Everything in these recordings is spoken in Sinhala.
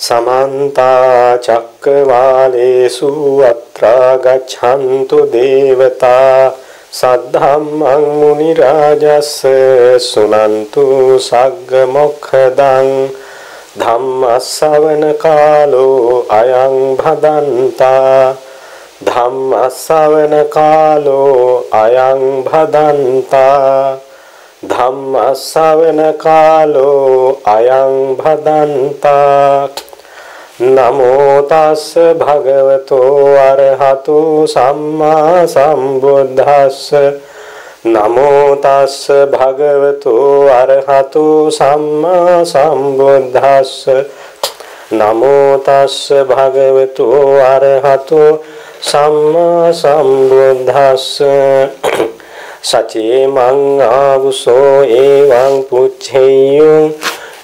समन्ता चक्रवालेषु अत्रा गच्छन्तु देवता सद्धम्मं मुनिराजस्य शृण्वन्तु सग्गमोक्षदं धम्मश्रवण कालो अयं भदन्ता धम्मश्रवण कालो अयं भदन्ता धम्मश्रवण कालो अयं भदन्ता नमो तस् भगवतो अरहतो सम्मा सम्बुद्धस्स नमो तस् भगवतो अरहतो सम्मा सम्बुद्धस्स नमो तस् भगवतो अरहतो सम्मा सम्बुद्धस्स सचे मंगावुसो एवं पुच्छेयो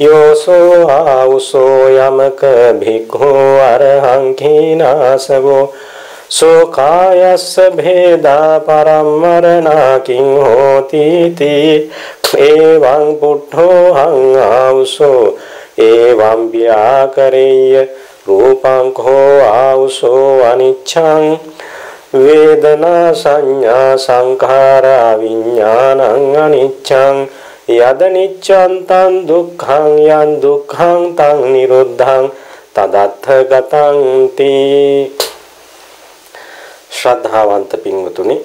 योसो आवुसो यमक भिक्खो अरहं खीनासवो शोकायस्य भेदा परं मरणा किं होतीति एवं पुट्ठो हं आवुसो एवं व्याकरेय रूपं खो आवुसो अनिच्छं वेदना संज्ञा संखारा विज्ञानं अनिच्छं यदनिच्छं तं दुःखं यं दुःखं तं निरुद्धं तदर्थ गतं ति श्रद्धावंत पिंगतुनि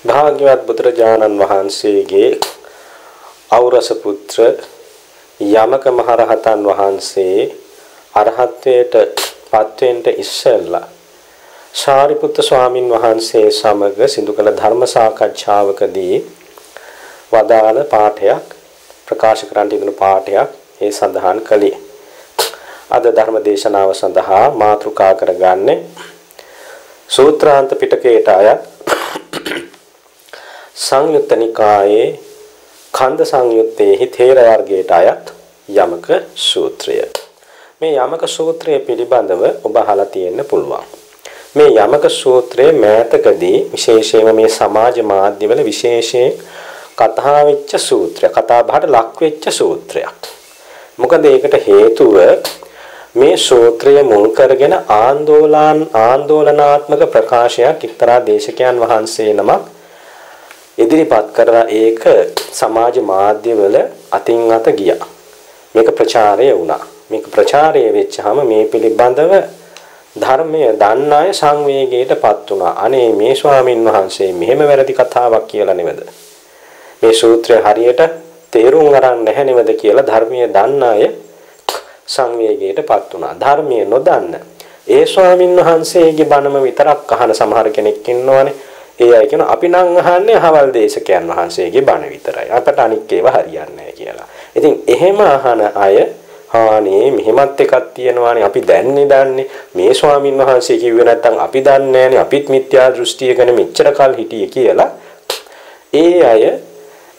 भाग्यवत बुදුරජාණන් වහන්සේගේ ඖරස පුත්‍ර යමක මහරහතන් වහන්සේ අරහත්වයට පත්වෙන්න ඉස්සෙල්ලා සාරිපුත්ත ස්වාමින් වහන්සේ සමග සිදු කළ ධර්ම සාකච්ඡාවකදී වදාළ පාඨයක් ප්‍රකාශ කරන්න යෙදුණු පාඨයක් ඒ සඳහන් කළේ. අද ධර්ම දේශනාව සඳහා මාතෘකා කරගන්නේ සූත්‍රාන්ත පිටකයට අයත් සංයුත්ත නිකායේ ඛණ්ඩ සංයුත්තේහි තේර වර්ගයට අයත් යමක සූත්‍රය. මේ යමක සූත්‍රය පිළිබඳව ඔබ අහලා තියෙන්න පුළුවන්. මේ යමක සූත්‍රයේ මෑතකදී විශේෂයෙන්ම මේ සමාජ මාධ්‍යවල විශේෂයෙන් කතා වෙච්ච සූත්‍රය, කතා බහට ලක් වෙච්ච සූත්‍රයක්. මොකද ඒකට හේතුව මේ සූත්‍රය මුල් කරගෙන ආందోලනාත්මක ප්‍රකාශයක් එක්තරා දේශකයන් වහන්සේ නමක් ඉදිරිපත් කරලා ඒක සමාජ මාධ්‍යවල අතින් අත ගියා. මේක ප්‍රචාරය වුණා. මේක ප්‍රචාරය වෙච්චාම මේ පිළිබඳව ධර්මය දන්න අය සංවේගයටපත් වුණා. අනේ මේ ස්වාමින් වහන්සේ මෙහෙම වැරදි කතාවක් කියලා නෙවෙද? මේ සූත්‍රය හරියට තේරුම් ගන්න නැහැ නෙවෙද කියලා ධර්මයේ දන්න අය සංවේගයටපත් වුණා. ධර්මයේ නොදන්න ඒ ස්වාමින් වහන්සේගේ බණම විතරක් අහන සමහර කෙනෙක් ඉන්නවනේ. ඒ අය කියන අපි නම් අහන්නේ අහවල් දේශකයන් වහන්සේගේ බණ විතරයි. අපට අනික් ඒවා හරියන්නේ නැහැ කියලා. ඉතින් එහෙම අහන අය ආනේ මෙහෙමත් එකක් තියෙනවානේ අපි දන්නේ මේ ස්වාමින් වහන්සේ කිව්වේ නැත්තම් අපි දන්නේ නැහනේ අපිත් මිත්‍යා දෘෂ්ටිය ගැන මෙච්චර කල් හිටියේ කියලා ඒ අය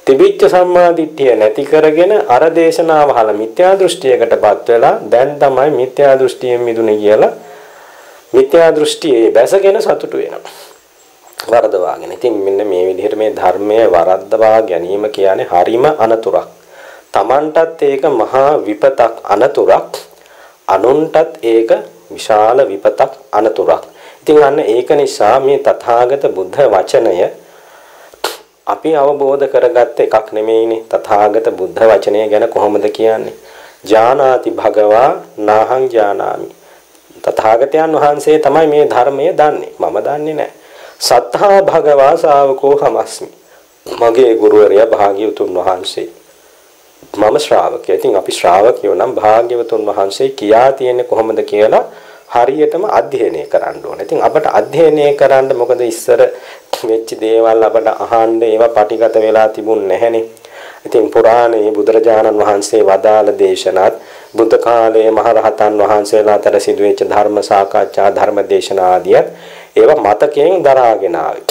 තිබිච්ච සම්මාදිට්ඨිය නැති කරගෙන අර දේශනාව අහලා මිත්‍යා දෘෂ්ටියකටපත් වෙලා දැන් තමයි මිත්‍යා දෘෂ්ටියෙන් මිදුනේ කියලා මිත්‍යා දෘෂ්ටියේ බැසගෙන සතුටු වෙනවා. වරදවාගෙන. ඉතින් මෙන්න මේ විදිහට මේ ධර්මයේ වරද්දවා ගැනීම කියන්නේ හරිම අනතුරක්. තමන්ටත් ඒක මහා විපතක් අනතුරක්, අනුන්ටත් ඒක විශාල විපතක් අනතුරක්. ඉතින් අන්න ඒක නිසා මේ තථාගත බුද්ධ වචනය අපි අවබෝධ කරගත්ත එකක් නෙමෙයිනේ. තථාගත බුද්ධ වචනය ගැන කොහොමද කියන්නේ? ජානාති භගවා නාහං ජානාමි. තථාගතයන් වහන්සේ තමයි මේ ධර්මය දන්නේ. මම දන්නේ නැහැ. සත්තා භගවා ශාවකෝ හමස්මි. මගේ ගුරුවරයා භාග්‍යවතුන් වහන්සේ. මම ශ්‍රාවකයා. ඉතින් අපි ශ්‍රාවකයෝ නම් භාග්‍යවතුන් වහන්සේ කියා තියෙන්නේ කොහොමද කියලා හරියටම අධ්‍යයනය කරන්න ඕනේ. ඉතින් අපට අධ්‍යයනය කරන්න මොකද ඉස්සර වෙච්ච දේවල් අපට අහන්න ඒවා පටිගත වෙලා තිබුණ නැහැනේ. ඉතින් පුරාණයේ බුදුරජාණන් වහන්සේ වදාළ දේශනාත් බුද්ධ කාලයේ මහරහතන් වහන්සේලා අතර සිදුවෙච්ච ධර්ම සාකච්ඡා ධර්ම දේශනා ආදියත් ඒවා මතකයෙන් දරාගෙන ආවේ.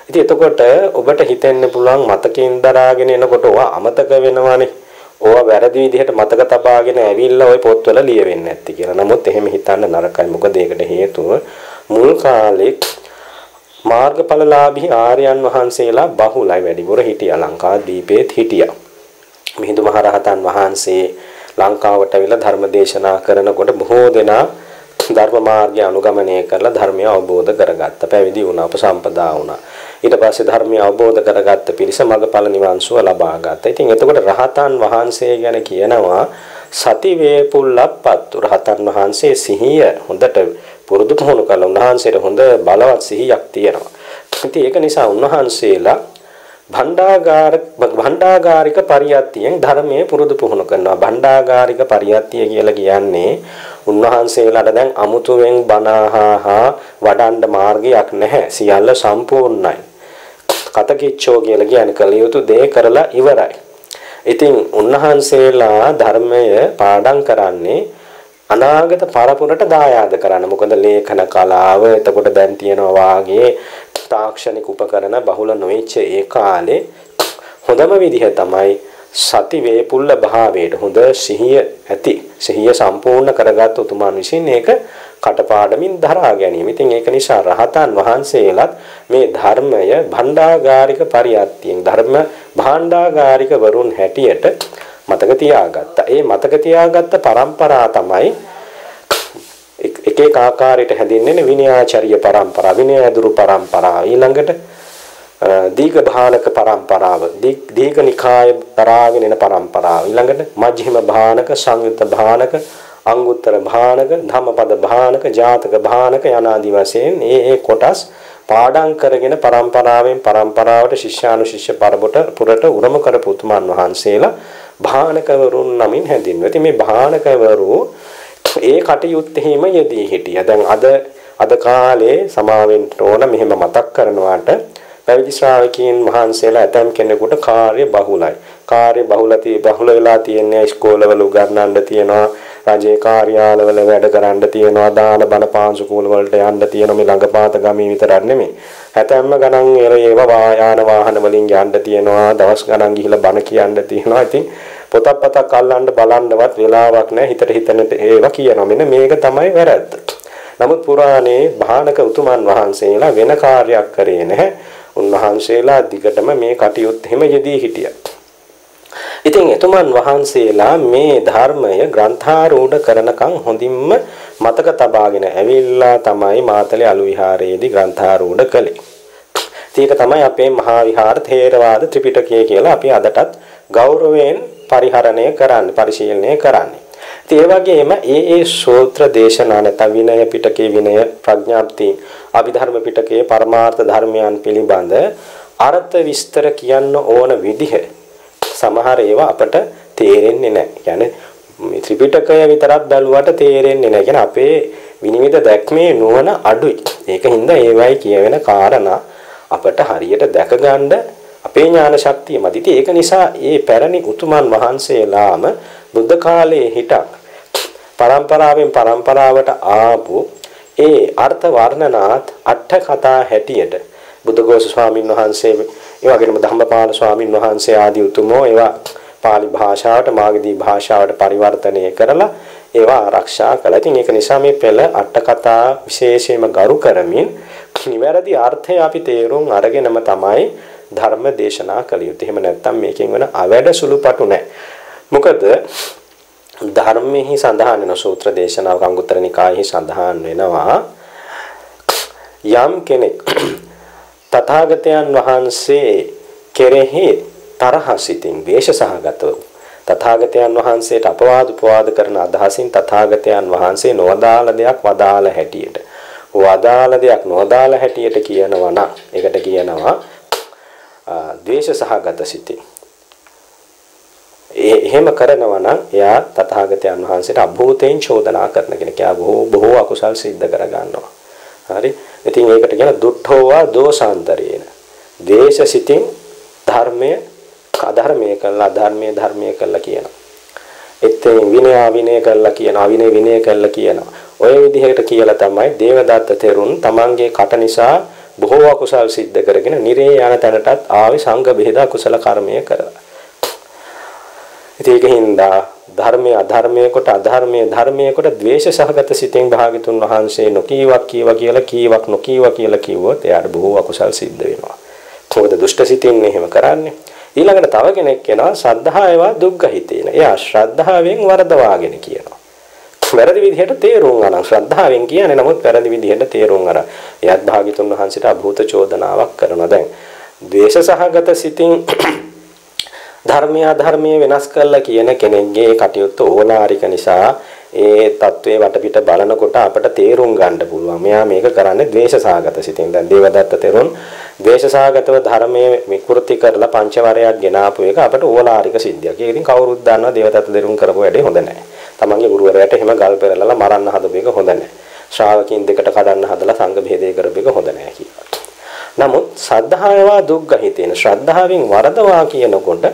ඉතින් එතකොට ඔබට හිතෙන්න පුළුවන් මතකයෙන් දරාගෙන එනකොට ඔවා අමතක වෙනවානේ. ඕවා වැරදි විදිහට මතක තබාගෙන ඇවිල්ලා ওই පොත්වල ලියවෙන්නේ නැති කියලා. නමුත් එහෙම හිතන්න නරකයි. මොකද ඒකට හේතුව මුල් කාලේ මාර්ගඵලලාභී ආර්යයන් වහන්සේලා බහුලයි වැඩිපුර හිටියා. ලංකාදීපේත් හිටියා. මිහිඳු මහරහතන් වහන්සේ ලංකාවට අවිලා ධර්ම දේශනා කරනකොට බොහෝ දෙනා ධර්ම මාර්ගය අනුගමනය කරලා ධර්මය අවබෝධ කරගත්තා. පැවිදි වුණා, උපසම්පදා වුණා. ඊට පස්සේ ධර්මය අවබෝධ කරගත්ත පිරිස මගඵල නිවන් සුව ලබා ගත්තා. ඉතින් එතකොට රහතන් වහන්සේ ගැන කියනවා සති වේපුල්ලප්පත්තු. රහතන් වහන්සේ සිහිය හොඳට පුරුදු පුහුණු කළා. උන්වහන්සේට හොඳ බලවත් සිහියක් තියෙනවා. ඉතින් ඒක නිසා උන්වහන්සේලා භණ්ඩාගාරික පරියත්තියෙන් ධර්මයේ පුරුදු පුහුණු කරනවා. භණ්ඩාගාරික පරියත්තිය කියලා කියන්නේ උන්වහන්සේලාට දැන් අමුතුවෙන් බණහා වඩන්න මාර්ගයක් නැහැ. සියල්ල සම්පූර්ණයි. කතකිච්චෝ කියලා කියන්නේ කළ යුතු දේ කරලා ඉවරයි. ඉතින් උන්වහන්සේලා ධර්මය පාඩම් කරන්නේ අනාගත පරපුරට දායාද කරන්න. මොකද ලේඛන කලාව එතකොට දැන් තියෙනවා වාගේ තාක්ෂණික උපකරණ බහුල නොවිච්ච ඒ කාලේ හොඳම විදිහ තමයි සති වේපුල්ල භාවයට හොඳ සිහිය ඇති සිහිය සම්පූර්ණ කරගත් උතුමන් විසින් ඒක කටපාඩමින් දරා ගැනීම. ඉතින් ඒක නිසා රහතන් වහන්සේලාත් මේ ධර්මය භණ්ඩාගාරික පරියත්තියෙන් ධර්ම භාණ්ඩාගාරික වරුන් හැටියට මතක තියාගත්තා. ඒ මතක තියාගත්ත પરම්පරා තමයි එක එක ආකාරයට හැදින්වෙන විනයාචාර්ය પરම්පරාව, විනයදුරු પરම්පරාව, ඊළඟට දීඝ භානක પરම්පරාව, දීඝ නිකාය දරාගෙන එන પરම්පරාව, ඊළඟට මජ්ක්‍ධිම භානක, සංයුත්ත භානක, අංගුත්තර භානක, ධම්මපද භානක, ජාතක භානක යනාදී වශයෙන් ඒ කොටස් පාඩම් කරගෙන પરම්පරාවෙන් પરම්පරාවට ශිෂ්‍යානුශිෂ්‍ය පරපුරට උරම කරපු උතුමන් වහන්සේලා භානකවරුන් නමින් හැඳින්වෙනවා. ඉතින් මේ භානකවරු ඒ කටයුත්තේම යෙදී හිටියා. දැන් අද කාලේ සමාවෙන්න ඕන මෙහෙම මතක් කරනවාට පැවිදි ශ්‍රාවකයන් වහන්සේලා ඇතම් කෙනෙකුට කාර්ය බහුලයි. කාර්ය බහුල වෙලා තියෙන්නේ ඉස්කෝලවල උගන්වන්න තියෙනවා, රජයේ කාර්යාලවල වැඩ කරන්න තියෙනවා, දාන බණ පාන්සුකූල වලට යන්න තියෙනවා. මේ ළඟපාත ගමේ විතරක් නෙමෙයි. හැතැම්ම ගණන් ඒව යාන වාහන වලින් යන්න තියෙනවා, දවස් ගණන් ගිහිල්ලා බණ කියන්න තියෙනවා. ඉතින් පොතක් අල්ලන්න බලන්නවත් වෙලාවක් නැහැ. හිතට හිතනට ඒවා කියනවා. මෙන්න මේක තමයි වැරද්ද. නමුත් පුරාණේ භානක උතුමන් වහන්සේලා වෙන කාර්යයක් කරේ නැහැ. උන්වහන්සේලා දිගටම මේ කටයුත්ත හැම යෙදී හිටියා. ඉතින් එතුමන් වහන්සේලා මේ ධර්මය ග්‍රන්ථාරූඪ කරනකම් හොඳින්ම මතක තබාගෙන ඇවිල්ලා තමයි මාතලේ අලු විහාරයේදී ග්‍රන්ථාරූඪ කළේ. ඒක තමයි අපේ මහා විහාර ථේරවාද ත්‍රිපිටකය කියලා අපි අදටත් ගෞරවයෙන් පරිහරණය කරන්නේ, පරිශීලනය කරන්නේ. ඒ වගේම ඒ සූත්‍ර දේශනා නැත්නම් විනය පිටකේ විනය ප්‍රඥාප්ති අභිධර්ම පිටකයේ පරමාර්ථ ධර්මයන් පිළිබඳ අර්ථ විස්තර කියන්න ඕන විදිහ සමහර ඒවා අපට තේරෙන්නේ නැහැ. කියන්නේ මේ ත්‍රිපිටකය විතරක් බැලුවට තේරෙන්නේ නැහැ. කියන්නේ අපේ විනිවිද දැක්මේ නුවණ අඩුයි. ඒකින්ද ඒවයි කියවෙන කාරණා අපට හරියට දැක ගන්න අපේ ඥාන ශක්තිය මදි. ඒක නිසා මේ පැරණි උතුමන් වහන්සේලාම බුද්ධ කාලයේ හිටක් පරම්පරාවෙන් පරම්පරාවට ආපු ඒ අර්ථ වර්ණනාත් අට කතා හැටියට බුද්ධඝෝෂ ස්වාමින් වහන්සේ, ඒ වගේම ධම්මපාල ස්වාමින් වහන්සේ ආදී උතුමෝ ඒවා පාලි භාෂාවට, මාගධී භාෂාවට පරිවර්තනය කරලා ඒවා ආරක්ෂා කළා. ඉතින් ඒක නිසා මේ පෙළ අට කතා විශේෂයෙන්ම ගරු කරමින් නිවැරදි අර්ථය අපි තේරුම් අරගෙනම තමයි ධර්ම දේශනා කළ යුත්තේ. එහෙම නැත්නම් මේකෙන් වෙන අවැඩ සුළුපටු නැහැ. මොකද ධර්මෙහි සඳහන් වෙන සූත්‍ර දේශනාවක අංගුත්තර නිකායෙහි සඳහන් වෙනවා යම් කෙනෙක් තථාගතයන් වහන්සේ කෙරෙහි තරහ සිතින් ද්වේෂ සහගතව තථාගතයන් වහන්සේට අපවාද උපවාද කරන අදහසින් තථාගතයන් වහන්සේ නොවදාළ දෙයක් වදාළ හැටියට වදාළ දෙයක් නොවදාළ හැටියට කියනවා නම් ඒකට කියනවා ද්වේෂ සහගත සිතින්. එහෙම කරනවා නම් එයා තථාගතයන් වහන්සේට අභූතයෙන් චෝදනා කරන කෙනෙක්. එයා බොහෝ අකුසල් සිද්ධ කර ගන්නවා. හරි. ඉතින් ඒකට කියන දුට්ඨෝවා දෝසාන්තරේන. ද්වේෂ සිතින් ධර්මයේ අධර්මයේ කළා, ධර්මයේ කළා කියනවා. එතෙන් විනය කළා කියනවා, විනය කළා කියනවා. ඔය විදිහට කියලා තමයි දේවදත්ත තෙරුන් තමන්ගේ කට නිසා බොහෝ අකුසල් සිද්ධ කරගෙන නිරේ යන තැනටත් ආවේ සංඝ බෙහෙද අකුසල කර්මය කරලා. ඒකින්ද ධර්මයේ අධර්මයේ කොට අධර්මයේ ධර්මයේ කොට ද්වේෂ සහගත සිතෙන් භාගතුන් වහන්සේ නොකීවක් කියලා කීවක් නොකීවා කියලා කිව්වොත් එයාට බොහෝ අකුසල් සිද්ධ වෙනවා. මොකද දුෂ්ට සිතින් එහෙම කරන්නේ. ඊළඟට තව කෙනෙක් කියනවා ශ්‍රද්ධාවේවා දුක්ගහිතේන. එයා ශ්‍රද්ධාවෙන් වරදවාගෙන කියනවා. වැරදි විදිහට තේරුම් ගන්න. ශ්‍රද්ධාවෙන් කියන්නේ නමුත් වැරදි විදිහට තේරුම් අරන්. එයත් භාග්‍යතුන් වහන්සේට අභූත චෝදනාවක් කරනවා. දැන් ද්වේෂ සහගත සිතින් ධර්මය අධර්මයේ වෙනස් කරලා කියන කෙනෙක්ගේ කටයුත්ත ඕලාරික නිසා ඒ தત્ත්වයේ වටපිට බලනකොට අපට තේරුම් ගන්න පුළුවන්. මෙයා මේක කරන්නේ ද්වේෂ සහගත සිතින්. දැන් දේවදත්ත තෙරුන් ද්වේෂ සහගතව ධර්මයේ විකෘති කරලා පංචවරයක් ගෙනාපු එක අපට ඕලාරික සිද්ධියක්. ඒක ඉතින් කවුරුත් දන්නවා දේවදත්ත තෙරුන් කරපු වැඩේ හොඳ නැහැ. තමන්ගේ ගුරුවරයාට එහෙම ගල් පෙරලලා මරන්න හදපු එක හොඳ නැහැ. ශ්‍රාවකින් දෙකට කඩන්න හදලා සංඝ භේදය කරපු එක හොඳ නැහැ කියලා. නමුත් සද්ධායවා දුක්ගහිතේන ශ්‍රද්ධාවෙන් වරදවා කියනකොට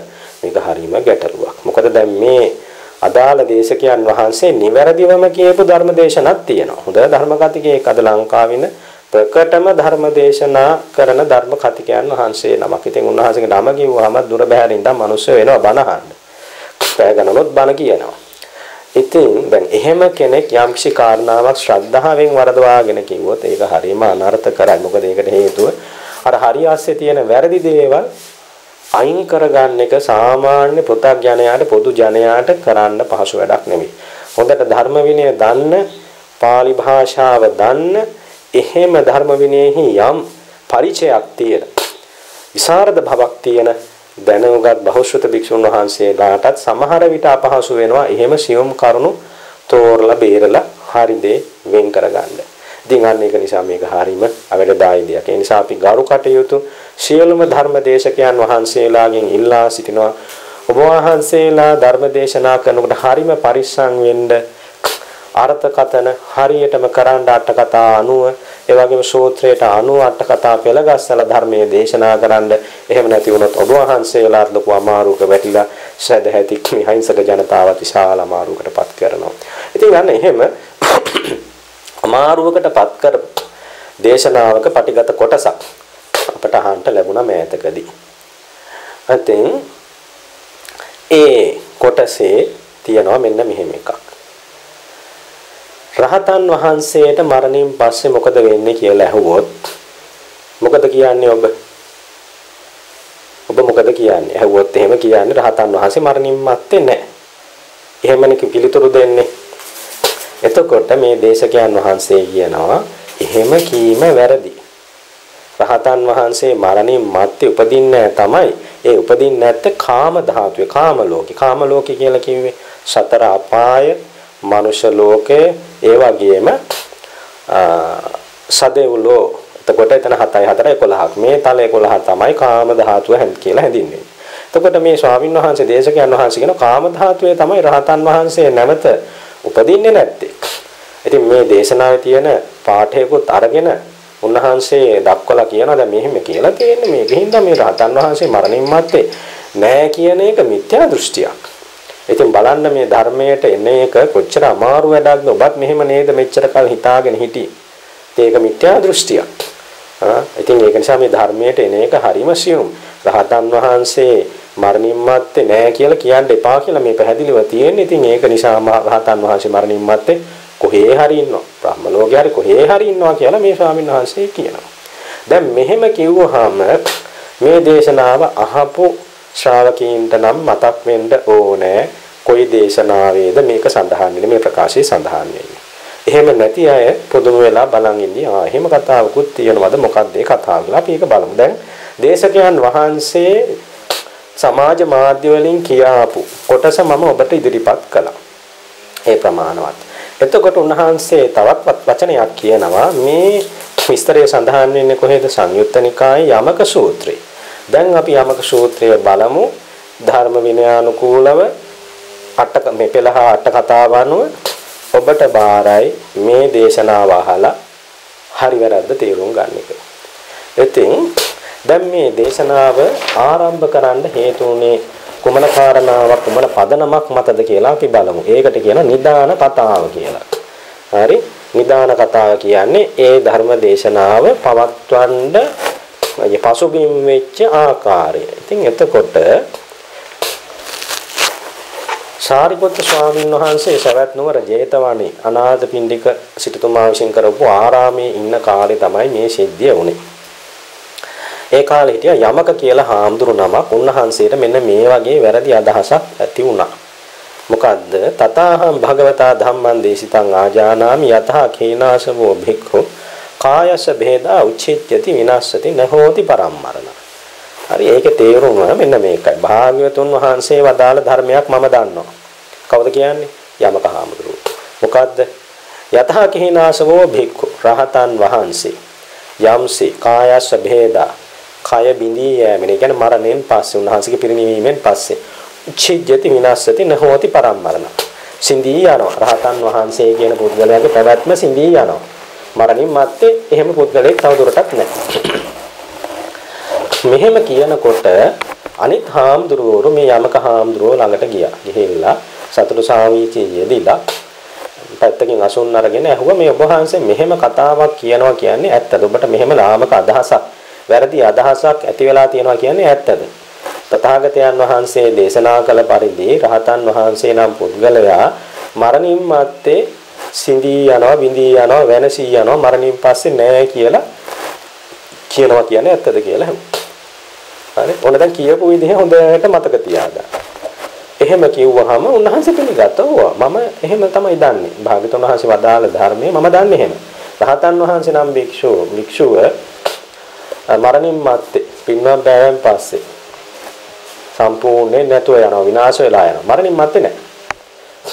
මේක හරීම ගැටලුවක්. මොකද දැන් මේ අදාළ දේශකයන් වහන්සේ නිවැරදිවම කියපු ධර්ම දේශනක් තියෙනවා. හොඳ ධර්ම කතිකයෙක් අද ලංකාවින ප්‍රකටම ධර්ම දේශනා කරන ධර්ම කතිකයන් වහන්සේ නමක්. ඉතින් උන්වහන්සේගේ නම කිව්වහම දුර බැහැරින් ඉඳන් මිනිස්සු වෙනවා බණ අහන්න. පැය ගණනොත් බණ කියනවා. ඉතින් දැන් එහෙම කෙනෙක් යම්කිසි කාරණාවක් ශ්‍රද්ධාවෙන් වරදවාගෙන කිව්වොත් ඒක හරීම අනර්ථකරයි. මොකද ඒකට හේතුව අර හරි ASCII තියෙන වැරදි දේවල් අයින් කරගන්න එක සාමාන්‍ය පෘථග්ජනයාට පොදු ජනයාට කරන්න පහසු වැඩක් නෙමෙයි. හොඳට ධර්ම විනය දන්න, පාලි භාෂාව දන්න, එහෙම ධර්ම විනයෙහි යම් පරිචයක් තියෙන, විසරද භවක් තියෙන දැනුගත් බහුශ්‍රත භික්ෂුන් වහන්සේලාටත් සමහර විට අපහසු වෙනවා එහෙම සියුම් කරුණු තෝරලා බේරලා හරි දේ වෙන් කරගන්න. ඉතින් අන්න ඒක නිසා මේක හරීම අවැඩදායි දෙයක්. ඒ නිසා අපි ගරු කටයුතු සියලුම ධර්ම දේශකයන් වහන්සේලාගෙන් ඉල්ලා සිටිනවා ඔබ වහන්සේලා ධර්ම දේශනා කරනකොට හරීම පරිස්සම් වෙන්න. අර්ථකථන හරියටම කරන්න අට කතා 90 ඒ වගේම සූත්‍රයට 90 අට කතා පෙළගස්සලා ධර්මයේ දේශනා කරන්න. එහෙම නැති වුණොත් ඔබ වහන්සේලාට ලොකු අමාරුවක වැටිලා සදැහැති හිංසක ජනතාව විශාල අමාරුවකටපත් කරනවා. ඉතින් අන්න එහෙම අමාරුවකටපත් කර දේශනාවක පටිගත කොටසක් අපට අහන්න ලැබුණා මෑතකදී. අතින් ඒ කොටසේ තියෙනවා මෙන්න මෙහෙම එකක්. රහතන් වහන්සේට මරණින් පස්සේ මොකද වෙන්නේ කියලා ඇහුවොත් මොකද කියන්නේ ඔබ? ඔබ මොකද කියන්නේ? ඇහුවොත් එහෙම කියන්නේ රහතන් වහන්සේ මරණින් මත්තේ නැහැ. එහෙමනේ පිළිතුරු දෙන්නේ. එතකොට මේ දේශකයන් වහන්සේ කියනවා එහෙම කීම වැරදි. රහතන් වහන්සේ මරණින් මත්තේ උපදින්නේ තමයි. ඒ උපදින්නේ නැත්තේ කාම ධාතුවේ කාම ලෝකේ. කාම ලෝකේ කියලා කිව්වේ සතර අපාය, මනුෂ්‍ය ලෝකේ, ඒ වගේම සදෙව්ලෝ. එතකොට එතන 7 4 11ක්. මේ තල 11 තමයි කාම ධාතුව කියලා හැදින්නේ. එතකොට මේ ස්වාමීන් වහන්සේ දේශකයන් වහන්සේ කියන කාම ධාතුවේ තමයි රහතන් වහන්සේ නැවත උපදින්නේ නැත්තේ. ඉතින් මේ දේශනාවේ තියෙන පාඨයකුත් අරගෙන උන්වහන්සේ දක්වලා කියනවා දැන් මෙහෙම කියලා තියෙන්නේ මේකෙන්ද මේ රහතන් වහන්සේ මරණින් මත්තේ නෑ කියන එක මිත්‍යා දෘෂ්ටියක්. ඉතින් බලන්න මේ ධර්මයට එන එක කොච්චර අමාරු වැඩක්ද. ඔබත් මෙහෙම නේද මෙච්චර කල් හිතාගෙන හිටියේ. ඒක මිත්‍යා දෘෂ්ටියක්. ඉතින් ඒක නිසා මේ ධර්මයට එන එක හරිම සියුම්. රහතන් වහන්සේ මරණින් මත්තේ නෑ කියලා කියන්න එපා කියලා මේ පැහැදිලිව තියෙන්නේ. ඉතින් ඒක නිසා රහතන් වහන්සේ මරණින් මත්තේ කොහේ හරි ඉන්නවා. බ්‍රහ්ම ලෝකේ හරි කොහේ හරි ඉන්නවා කියලා මේ ස්වාමීන් වහන්සේ කියනවා. දැන් මෙහෙම කිව්වහම මේ දේශනාව අහපු ශ්‍රාවකීන්ට නම් මතක් වෙන්න ඕනේ කොයි දේශනාවේද මේක සඳහන් වෙන්නේ මේ ප්‍රකාශයේ සඳහන් වෙන්නේ. එහෙම නැති අය පොදුම වෙලා බලන් ඉන්නේ එහෙම කතාවකුත් තියෙනවද මොකක්ද ඒ කතාව කියලා අපි ඒක බලමු. දැන් දේශකයන් වහන්සේ සමාජ මාධ්‍ය වලින් කියාපු කොටස මම ඔබට ඉදිරිපත් කළා. ඒ ප්‍රමාණවත්. එතකොට උන්වහන්සේ තවත් වචනයක් කියනවා මේ විස්තරය සඳහන් වෙන්නේ කොහෙද? සංයුත්ත නිකායේ යමක සූත්‍රය. දැන් අපි යමක සූත්‍රය බලමු. ධර්ම විනයානුකූලව මේ පෙළහා අට කතාව අනුව ඔබට බාරයි මේ දේශනාව අහලා හරි වැරද්ද තේරුම් ගන්න එක. ඉතින් දැන් මේ දේශනාව ආරම්භ කරන්න හේතු වුණේ කුමන කාරණාවක් කුමන පදනමක් මතද කියලා අපි බලමු. ඒකට කියනවා නිදාන කතාව කියලා. හරි? නිදාන කතාව කියන්නේ ඒ ධර්ම දේශනාව පවත්වන්න පසුබිම් වෙච්ච ආකාරය. ඉතින් එතකොට සාරිපුත්‍ර ස්වාමීන් වහන්සේ සවැත් නුවර ජේතවනයේ අනාථපිණ්ඩික සිටුතුමා විසින් කරපු ආරාමයේ ඉන්න කාලේ තමයි මේ සිද්ධිය වුනේ. ඒ කාලේ හිටියා යමක කියලා හාමුදුරු නමක් උන්වහන්සේට මෙන්න මේ වගේ වැරදි අදහසක් ඇති වුණා. මොකද්ද? තථාහං භගවතා ධම්මං දේශිතං ආජානාමි යතහ කේනාසවෝ භික්ඛු කායස භේදා උච්චිත්‍යති විනාශති නහෝති පරම්මරණ. හරි ඒකේ තේරුම මෙන්න මේකයි. භාග්‍යවතුන් වහන්සේ වදාළ ධර්මයක් මම දන්නවා. කවුද කියන්නේ? යමක හාමුදුරුවෝ. මොකද්ද? යතහ කේනාසවෝ භික්ඛු රහතන් වහන්සේ යම්සේ කායස භේදා කය බිඳී යෑමෙන් කියන්නේ මරණයෙන් පස්සේ උන්වහන්සේගේ පිරිනිවීමෙන් පස්සේ උච්චිජ්ජති විනාශති නහෝති පරම්මරණ. සිඳී යනවා. රහතන් වහන්සේ කියන පුද්ගලයාගේ පැවැත්ම සිඳී යනවා. මරණින් මත්තේ එහෙම පුද්ගලයෙක් තවදුරටත් නැහැ. මෙහෙම කියනකොට අනිත් හාමුදුරුවෝ මේ යමක හාමුදුරුවෝ ළඟට ගියා. ගිහිල්ලා සතුටු සාවිචියේදීලා පැත්තකින් අසුන් අරගෙන ඇහුවා මේ ඔබ වහන්සේ මෙහෙම කතාවක් කියනවා කියන්නේ ඇත්තද? ඔබට මෙහෙම ලාමක අදහසක් වැරදි අදහසක් ඇති වෙලා තියෙනවා කියන්නේ ඇත්තද? තථාගතයන් වහන්සේ දේශනා කළ පරිදි රහතන් වහන්සේ නම් පුද්ගලයා මරණින් මත්තේ සිඳී යනවා, බිඳී යනවා, වෙනසී යනවා, මරණින් පස්සේ නෑ කියලා කියනවා කියන්නේ ඇත්තද කියලා ඇහුවා. හරි. ඕන දැන් කියපු විදිහ හොඳට මතක තියාගන්න. එහෙම කිව්වහම උන්වහන්සේ පිළිගත්තා. මම එහෙම තමයි දන්නේ. භාග්‍යවතුන් වහන්සේ වදාළ ධර්මයේ මම දන්නේ එහෙම. රහතන් වහන්සේ නම් භික්ෂුව මරණින් මත්තේ පින්වත් බෑවෙන් පස්සේ සම්පූර්ණයෙන් නැතුව යනවා, විනාශ වෙලා යනවා. මරණින් මත්තේ නැහැ.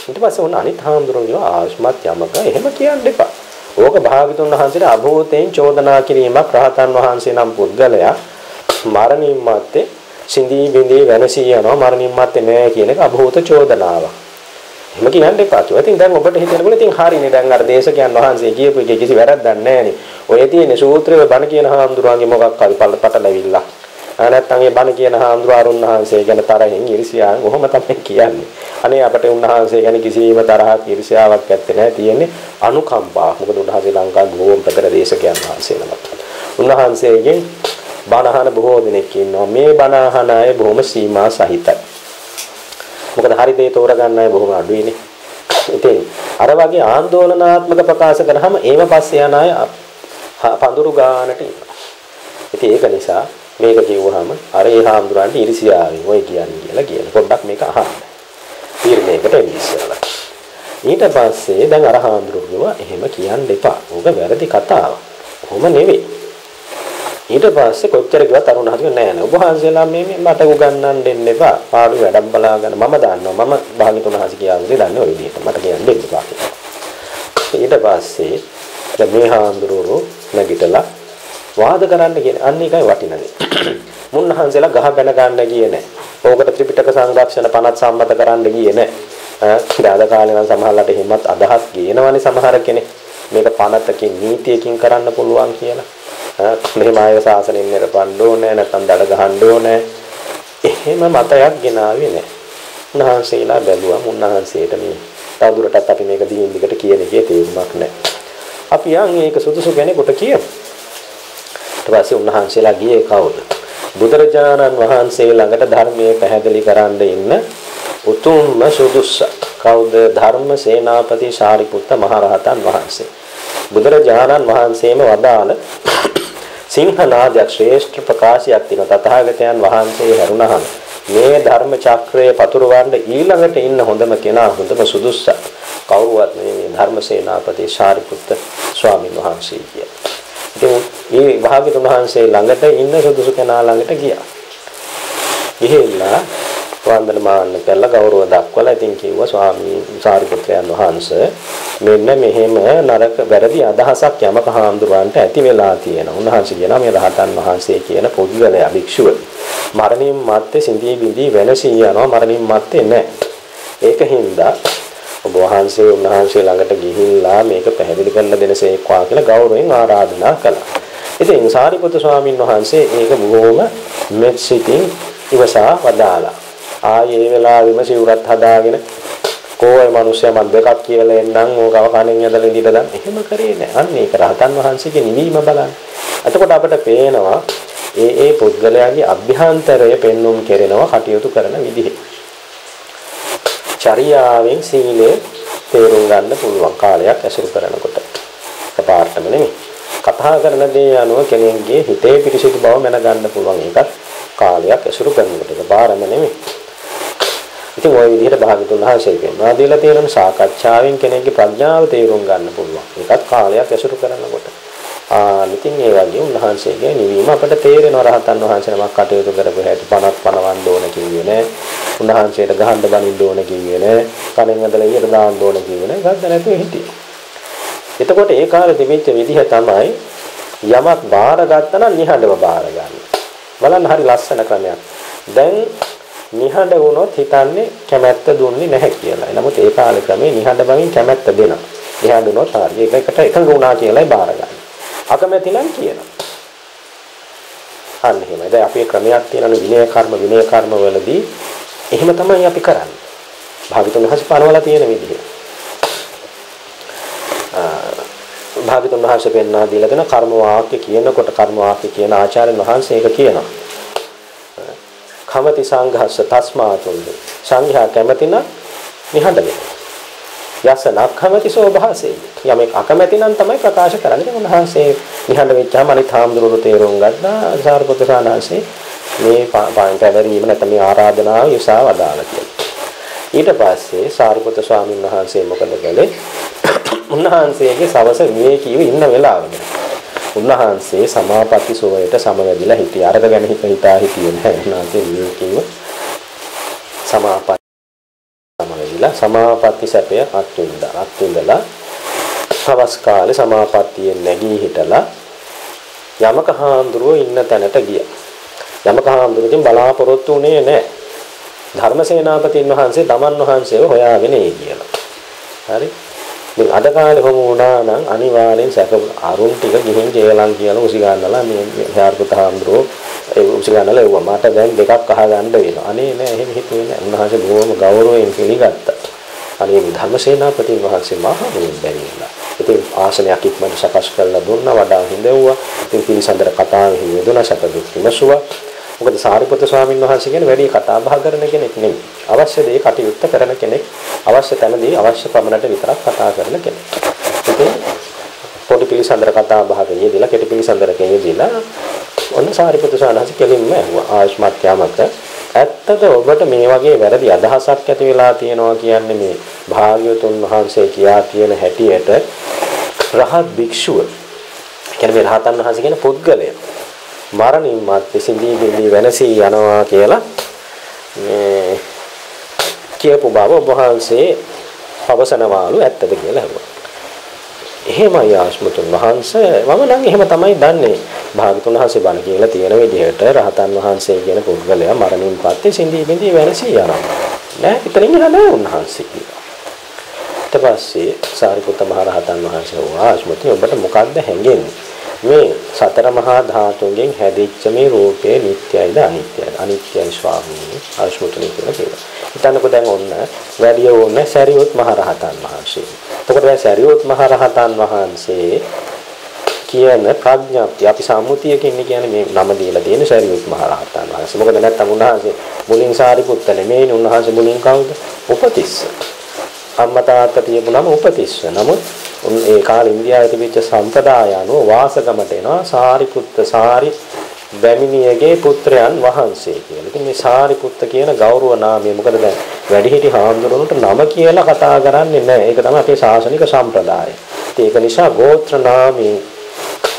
ඊට පස්සේ උන් අනිත් හාමුදුරුවෝ ආස්මත් යමක එහෙම කියන්න එපා. ඕක භාග්‍යවතුන් වහන්සේට අභූතයෙන් චෝදනා කිරීමක්. රහතන් වහන්සේ නම් පුද්ගලයා මරණින් මත්තේ සිඳී බිඳී වෙනසී යනවා, මරණින් මත්තේ නැහැ කියන එක අභූත චෝදනාවක්. එහෙම කියන්න එපා. ඉතින් දැන් ඔබට හිතෙනකොට ඉතින් හරිනේ. දැන් අර දේශකයන් වහන්සේ කියපු එකේ කිසි වැරද්දක් නැහැ නේ. ඔය තියෙන සූත්‍රයේ බණ කියන හාමුදුරුවන්ගේ මොකක් හරි පටලැවිල්ලක්. නැත්නම් ඒ බණ කියන හාමුදුරුවරුන් වහන්සේ ගැන තරහින් ඉරිසියාවෙන් ඔහොම තමයි කියන්නේ. අනේ අපට උන්වහන්සේ ගැන කිසිම තරහක් ඉරිසියාවක් නැත්තේ නෑ. තියෙන්නේ අනුකම්පාව. මොකද උන්වහන්සේ ලංකාවේ බොහෝම ප්‍රකට දේශකයන් වහන්සේ නමක්. උන්වහන්සේගෙන් බණ අහන බොහෝ දෙනෙක් ඉන්නවා. මේ බණ අහන අය බොහොම සීමා සහිතයි. මොකද හරි දේ තෝරගන්න අය බොහොම අඩුයිනේ. ඉතින් අර වගේ ආందోලනාත්මක ප්‍රකාශ කරාම ඒව පස්සේ යන අය පඳුරු ගන්නට ඉන්නවා. ඉතින් ඒක නිසා මේක කිව්වහම අර ඒ හාමුදුරන්ට ඉරිසියාවෙන් ඔය කියන්නේ කියලා කියන. පොඩ්ඩක් මේක අහන්න. තීරණයකට එන්න ඉස්සරලා. ඊට පස්සේ දැන් අර හාමුදුරුවෝ එහෙම කියන්න එපා. ඕක වැරදි කතාවක්. කොහොම නෙවෙයි. ඊට පස්සේ කොච්චර කිව්වත් අරුණ හදින නෑ නෑ. ඔබ වහන්සේලා මේ මට උගන්වන්න දෙන්න එපා. පාඩු වැඩක් බලාගෙන මම දන්නවා. මම භාග්‍යතුන් වහන්සේ කියන්නේ දන්නේ ඔය විදිහට. මට කියන්න දෙන්න එපා කියලා. ඊට පස්සේ දැන් මේ හාමුදුරුවෝ නැගිටලා වාද කරන්න කියන අන්න එකයි වටිනනේ. මුන්නහන්සේලා ගහ බැන ගන්න ගියේ නෑ. ඕකට ත්‍රිපිටක සංරක්ෂණ පනත් සම්මත කරන්න ගියේ නෑ. දාද කාලේ නම් සමහරලාට එහෙමත් අදහස් ගේනවනේ සමහර කෙනෙක්. මේක පනතකින් නීතියකින් කරන්න පුළුවන් කියලා. මෙහෙම ආයව සාසනෙන් නිරපන්න ඕනේ නැත්නම් දඩ ගහන්න ඕනේ. එහෙම මතයක් ගෙනාවේ නෑ. උන්වහන්සේලා බැලුවා මුන්නහන්සේට මේ තවදුරටත් අපි මේක දිගින් දිගට කියන එකේ තේරුමක් නෑ. අපි යන් මේක සුදුසු කෙනෙකුට කියමු. ඊට පස්සේ උන්වහන්සේලා ගියේ කවුද? බුදුරජාණන් වහන්සේ ළඟට ධර්මයේ පැහැදිලි කරන්න ඉන්න උතුම්ම සුදුස්ස කවුද? ධර්ම සේනාපති සාරිපුත්ත මහරහතන් වහන්සේ. බුදුරජාණන් වහන්සේම වදාළ සිංහනාද ශ්‍රේෂ්ඨ ප්‍රකාශයක් තියෙනවා. තථාගතයන් වහන්සේ හැරුණහම මේ ධර්ම චක්‍රයේ පතුරවන්න ඊළඟට ඉන්න හොඳම කෙනා, හොඳම සුදුස්ස කවුරුවත් නෙමෙයි ධර්ම සේනාපති සාරිපුත්ත ස්වාමීන් වහන්සේ කියලා. ඉතින් මේ භාග්‍යතුන් වහන්සේ ළඟට ඉන්න සුදුසු කෙනා ළඟට ගියා. ගිහිල්ලා වන්දනමාන කළා, ගෞරව දක්වලා ඉතින් කිව්වා ස්වාමී සාරිපුත්‍රයන් වහන්සේ මෙන්න මෙහෙම නරක වැරදි අදහසක් යමක හාමුදුරන්ට ඇති වෙලා තියෙනවා. උන්වහන්සේ කියනවා මේ රහතන් වහන්සේ කියන පුද්ගලයා භික්ෂුව මරණින් මත්තේ සිඳී බිඳී වෙනසී යනවා, මරණින් මත්තේ නැහැ. ඒකින්ද ඔබ වහන්සේ උන්වහන්සේ ළඟට ගිහිල්ලා මේක පැහැදිලි කරලා දෙනසේක්වා කියලා ගෞරවයෙන් ආරාධනා කළා. ඉතින් සාරිපුත්‍ර ස්වාමීන් වහන්සේ ඒක බොහොම මෙත්සිතින් ඉවසා වදාලා. ආයේ වෙලාවෙම සිවුරත් හදාගෙන කොයි මිනිස්සයා මන් දෙකක් කියලා එන්නම් ඕකව කණෙන් ඇදලා ඉඳලා දැන් එහෙම කරේ නෑ. අන්න ඒක රහතන් වහන්සේගේ නිවීම බලන්න. එතකොට අපිට පේනවා ඒ පුද්ගලයාගේ අභ්‍යන්තරය පෙන්눔 කෙරෙනවා කටයුතු කරන විදිහ. චර්යාවෙන් සීලය තේරුම් ගන්න පුළුවන් කාලයක් ඇසුරු කරනකොට. එකපාරටම නෙමෙයි. කතා කරන දේ අනුව කෙනෙක්ගේ හිතේ පිරිසිදු බව මැනගන්න පුළුවන් එකක් කාලයක් ඇසුරු කරනකොට ඒක බාරම නෙමෙයි. ඉතින් ওই විදිහට භාගතුන් වහන්සේ කියනවා දීලා තියෙන සාකච්ඡාවෙන් කෙනෙක්ගේ ප්‍රඥාව තේරුම් ගන්න පුළුවන්. ඒකත් කාලයක් ඇසුරු කරනකොට. ඉතින් ඒ වගේ උන්වහන්සේගේ නිවීම අපිට තේරෙනවා රහතන් වහන්සේ නමක් කටයුතු කරපු හැටි පණක් පණවන්න ඕන කිව්වේ නෑ. උන්වහන්සේට ගහන්න බනින්න ඕන කිව්වේ නෑ. කණෙන් ඇදලා ඉයට දාන්න ඕන කිව්වේ නෑ. ගත්ත නැතුව හිටියේ. එතකොට ඒ කාලේ තිබිච්ච විදිහ තමයි යමක් බාරගත්තා නම් නිහඬව බාර ගන්න. බලන්න හරි ලස්සන ක්‍රමයක්. දැන් නිහඬ වුණොත් හිතන්නේ කැමැත්ත දුන්නේ නැහැ කියලා. නමුත් ඒ කාලේ ක්‍රමේ නිහඬ බවින් කැමැත්ත දෙනවා. නිහඬ වුණොත් හරි ඒකට එකඟ වුණා කියලායි බාර ගන්න. අකමැති නම් කියනවා. අන්න එහෙමයි. දැන් අපේ ක්‍රමයක් තියෙනවා විනය කර්ම වලදී එහෙම තමයි අපි කරන්නේ. භාගතුන් වහන්සේ පනවලා තියෙන විදිහ. භාගතුන් වහන්සේ පෙන්වා දීලා දෙන කර්ම වාක්‍ය කියනකොට කර්ම වාක්‍ය කියන ආචාර්යන් වහන්සේ ඒක කියනවා. කමති සංඝස්ස තස්මාතුන් සංඝයා කැමති නම් නිහඬ වෙනවා. යස නක්ඛමති සෝභාසේ යමෙක් අකමැති නම් තමයි ප්‍රකාශ කරන්නේ. උන්වහන්සේ නිහඬ වෙච්චාම අනිත් හාමුදුරුවෝ තේරුම් ගත්තා සාරිපුත්‍ර සානහසේ මේ පැවරීම නැත්නම් මේ ආරාධනාව යසා වදාලා කියලා. ඊට පස්සේ සාරිපුත්‍ර ස්වාමීන් වහන්සේ මොකද කළේ? උන්වහන්සේගේ සවස විවේකීව ඉන්න වෙලාවක උන්වහන්සේ සමාපatti සෝයට සමවැදිලා හිටියා. අරක ගැන හිතා හිටියේ නැහැ. උන්වහන්සේ විවේකීව සමාපatti සැපය අත්විඳලා සවස් කාලේ සමාපත්තියෙන් නැගී හිටලා යමක හාමුදුරුවෝ ඉන්න තැනට ගියා. යමක හාමුදුරුවෝ බලාපොරොත්තු වුණේ නැහැ. ධර්මසේනාපතින් වහන්සේ තමන් වහන්සේව හොයාගෙන එයි කියලා. හරි. ඉතින් අද කාලේ කොහොම වුණා නම් අනිවාර්යෙන් සැක අරුන් ටික ගිහින් ජේලම් කියලා උසි ගන්නලා මේ හාර්පත හාමුදුරුවෝ ඒ උසි ගන්නලා එව්වා. මට දැන් දෙකක් අහගන්න වෙනවා. අනේ නෑ එහෙම හිතුවේ නෑ. උන්වහන්සේ බොහොම ගෞරවයෙන් පිළිගත්තා. අනේ මේ ධර්මසේනාපතින් වහන්සේ මහා මුලින් බැරිලා. ඉතින් ආසනයක් ඉක්මනට සකස් කරලා දුන්නා වඩා හිඳෙව්වා. ඉතින් පිළිසඳර කතාවෙහි යෙදුණා සැප දුක් විමසුවා. මොකද සාරිපුත්‍ර ස්වාමීන් වහන්සේ කියන්නේ වැඩි කතා බහ කරන කෙනෙක් නෙමෙයි. අවශ්‍ය දේ කටයුත්ත කරන කෙනෙක්. අවශ්‍ය තැනදී අවශ්‍ය පමණට විතරක් කතා කරන කෙනෙක්. ඉතින් පොඩි පිළිසඳර කතා බහක යෙදিলা කෙටි පිළිසඳරකේ යෙදিলা ඔන්න සාරිපුත්‍ර ස්වාමීන් වහන්සේ කෙලින්ම ඇහුවා ආයුෂ්මත් යාමක ඇත්තද ඔබට මේ වගේ වැරදි අදහසක් ඇති වෙලා තියෙනවා කියන්නේ මේ භාග්‍යවතුන් වහන්සේ කියා කියන හැටියට රහත් භික්ෂුව කියන්නේ මේ රහතන් වහන්සේ කියන පුද්ගලයා මරණින් මත්තේ සිඳී බිඳී වෙනසී යනවා කියලා මේ කියපු බව ඔබ වහන්සේ පවසනවාලු ඇත්තද කියලා අහුවා. එහෙමයි ආශ්මතුන් වහන්සේ මම නම් එහෙම තමයි දන්නේ. භාගතුන් වහන්සේ බණ කියලා තියෙන විදිහට රහතන් වහන්සේ කියන පුද්ගලයා මරණින් පස්සේ සිඳී බිඳී වෙනසී යනවා. නෑ ඉතින් නෑ උන්වහන්සේ කියලා. ඊට පස්සේ සාරිපුත්ත මහ රහතන් වහන්සේ ආශ්මතුන් ඔබට මොකක්ද හැංගෙන්නේ? මේ සතර මහා ධාතුන්ගෙන් හැදිච්ච මේ රූපේ නිට්ටයයිද අනිත්‍යයිද? අනිත්‍යයි ස්වාමීනි ආශ්මතුනි කියලා කියනවා. හිතන්නකෝ දැන් ඔන්න වැඩි ඕන සරියොත් මහ රහතන් වහන්සේ. එතකොට දැන් සරියොත් මහ රහතන් වහන්සේ කියන ප්‍රඥාප්තිය අපි සම්මුතියකින් කියන්නේ මේ නම දීලා තියෙන සරියොත් මහ රහතන් වහන්සේ. මොකද නැත්තම් උන්වහන්සේ මුලින් සාරිපුත්ත නෙමෙයි උන්වහන්සේ මුලින් කවුද? උපතිස්ස. අම්මා තාත්තා තියපුනම උපතිස්ස. නමුත් ඒ කාලේ ඉන්දියාවේ තිබිච්ච සම්ප්‍රදාය අනුව වාසගමට එනවා සාරිපුත්ත සාරි බැමිණියගේ පුත්‍රයන් වහන්සේ කියලා. ඉතින් මේ සාරිපුත්ත කියන ගෞරව නාමය මොකද දැන් වැඩිහිටි හාමුදුරුවන්ට නම කියලා කතා කරන්නේ නැහැ. ඒක තමයි අපේ ශාසනික සම්ප්‍රදාය. ඒක නිසා ගෝත්‍ර නාමයෙන්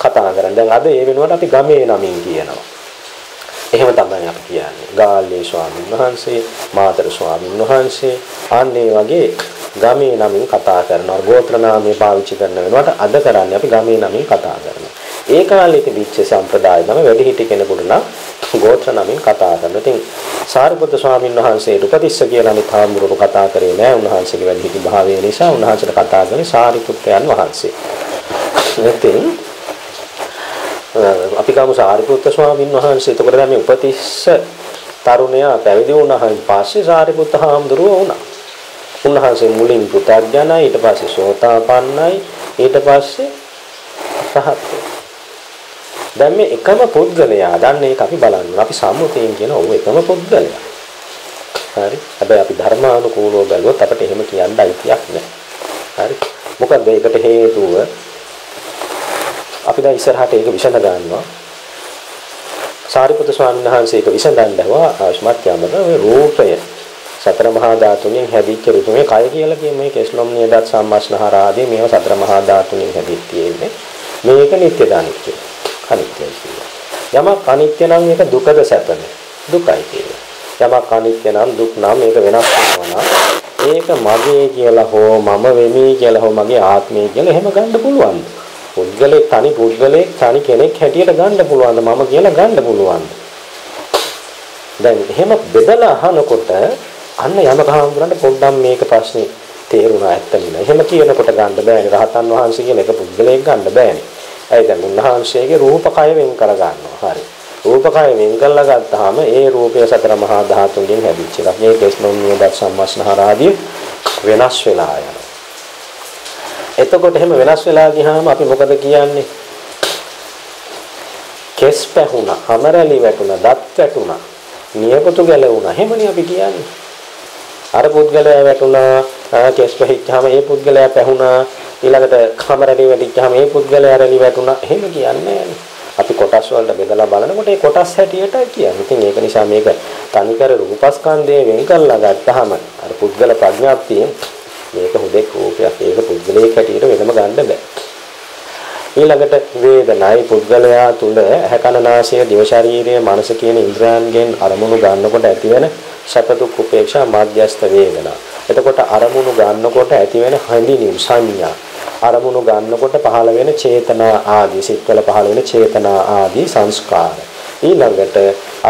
කතා කරන්නේ. දැන් අද ඒ වෙනුවට අපි ගමේ නමින් කියනවා. එහෙම තමයි අපි කියන්නේ. ගාල්ලේ ස්වාමීන් වහන්සේ, මාතර ස්වාමීන් වහන්සේ අන්නේ වගේ ගමේ නමින් කතා කරනවා. ගෝත්‍ර නාමය පාවිච්චි කරන වෙනකොට අද කරන්නේ අපි ගමේ නමින් කතා කරනවා. ඒ කාලේ තිබිච්ච සම්ප්‍රදාය තමයි වැඩිහිටි කෙනෙකුට නම් ගෝත්‍ර නමින් කතා කරනවා. ඉතින් සාරිපුත්‍ර ස්වාමීන් වහන්සේට උපතිස්ස කියලා අනිත් හාමුදුරුවෝ කතා කරේ නෑ. උන්වහන්සේගේ වැඩිහිටි භාවය නිසා උන්වහන්සේට කතා කරන්නේ සාරිපුත්‍රයන් වහන්සේ. ඉතින් අපි ගමු සාරිපුත්‍ර ස්වාමීන් වහන්සේ. එතකොට දැන් මේ උපතිස්ස තරුණයා පැවිදි වුණාන් පස්සේ සාරිපුත්‍ර හාමුදුරුවෝ වුණා. උන්වහන්සේ මුලින් පුතග්ජනයි ඊට පස්සේ සෝතාපන්නයි ඊට පස්සේ රහත්. දැන් මේ එකම පුද්ගලයා දැන් මේක අපි බලන්න. අපි සම්මුතියෙන් කියන ඔව් එකම පුද්ගලයා. හරි. හැබැයි අපි ධර්මානුකූලව බැලුවොත් අපිට එහෙම කියන්න අයිතියක් නැහැ. හරි. මොකද ඒකට හේතුව අපි දැන් ඉස්සරහට ඒක විසඳ ගන්නවා. සාරිපුත්‍ර ස්වාමීන් වහන්සේ ඒක විසඳන්න දහුවා ආශ්මත් යමක ඔය රූපය සතර මහා ධාතුන්ගෙන් හැදිච්ච රූපේ කය කියලා කියන්නේ මේ කෙස්ලොම් නියදත් සම්මස්නහර ආදී මේවා සතර මහා ධාතුන්ගෙන් හැදිච්ච තියෙන්නේ. මේක නිට්ටය අනිත්‍ය. අනිත්‍යයි කියනවා. යමක් අනිත්‍ය නම් ඒක දුකද සැපද? දුකයි කියනවා. යමක් අනිත්‍ය නම් දුක් නම් මේක වෙනස් වෙනවා නම් ඒක මගේ කියලා හෝ මම වෙමි කියලා හෝ මගේ ආත්මය කියලා එහෙම ගන්න පුළුවන්ද? පුද්ගලෙක් තනි කෙනෙක් හැටියට ගන්න පුළුවන්ද? මම කියලා ගන්න පුළුවන්ද? දැන් එහෙම බෙදලා අහනකොට අන්න යමක හඳුනන්න පොඩ්ඩක් මේක ප්‍රශ්නේ තේරුණා ඇත්තම නෑ. එහෙම කියනකොට ගන්න බෑනේ. රහතන් වහන්සේ කියන එක පුද්ගලයෙක් ගන්න බෑනේ. ඒ දැන් උන්වහන්සේගේ රූපකය වෙන් කර ගන්නවා. හරි. රූපකය වෙන් කරලා ගත්තාම ඒ රූපය සතර මහා ධාතුන්ගෙන් හැදිච්ච එකක්. මේ කෙස්ලොම් නියදත් සම්මස්නහර ආදී වෙනස් වෙලා යනවා. එතකොට එහෙම වෙනස් වෙලා ගියාම අපි මොකද කියන්නේ? කෙස් පැහුණා, හැමරලි වැටුණා, දත් වැටුණා, නියපොතු ගැලවුණා. එහෙමනේ අපි කියන්නේ. අර පුද්ගලයා වැටුණා, කෙස් පැහිච්චාම ඒ පුද්ගලයා පැහුණා, ඊළඟට හැමරලි වැටිච්චාම ඒ පුද්ගලයා රැලි වැටුණා. එහෙම කියන්නේ නෑනේ. අපි කොටස් වලට බෙදලා බලනකොට ඒ කොටස් හැටියට කියන්නේ. ඉතින් ඒක නිසා මේක තනිකර රූපස්කන්ධයේ වෙන් කරලා ගත්තාම අර පුද්ගල ප්‍රඥාප්තියෙන් මේක හුදෙක් රූපයක්. ඒක පුද්ගලයෙක් හැටියට වෙනම ගන්න බෑ. ඊළඟට වේදනයි පුද්ගලයා තුල ඇහැ කන නාසය දිව ශරීරය මනස කියන ඉන්ද්‍රයන්ගෙන් අරමුණු ගන්නකොට ඇතිවෙන සැප දුක් උපේක්ෂා මාධ්‍යස්ත වේදනා. එතකොට අරමුණු ගන්නකොට ඇතිවෙන හැඳිනීම් සංඥා අරමුණු ගන්නකොට පහළ වෙන චේතනා ආදී සිත්වල පහළ වෙන චේතනා ආදී සංස්කාර. ඊළඟට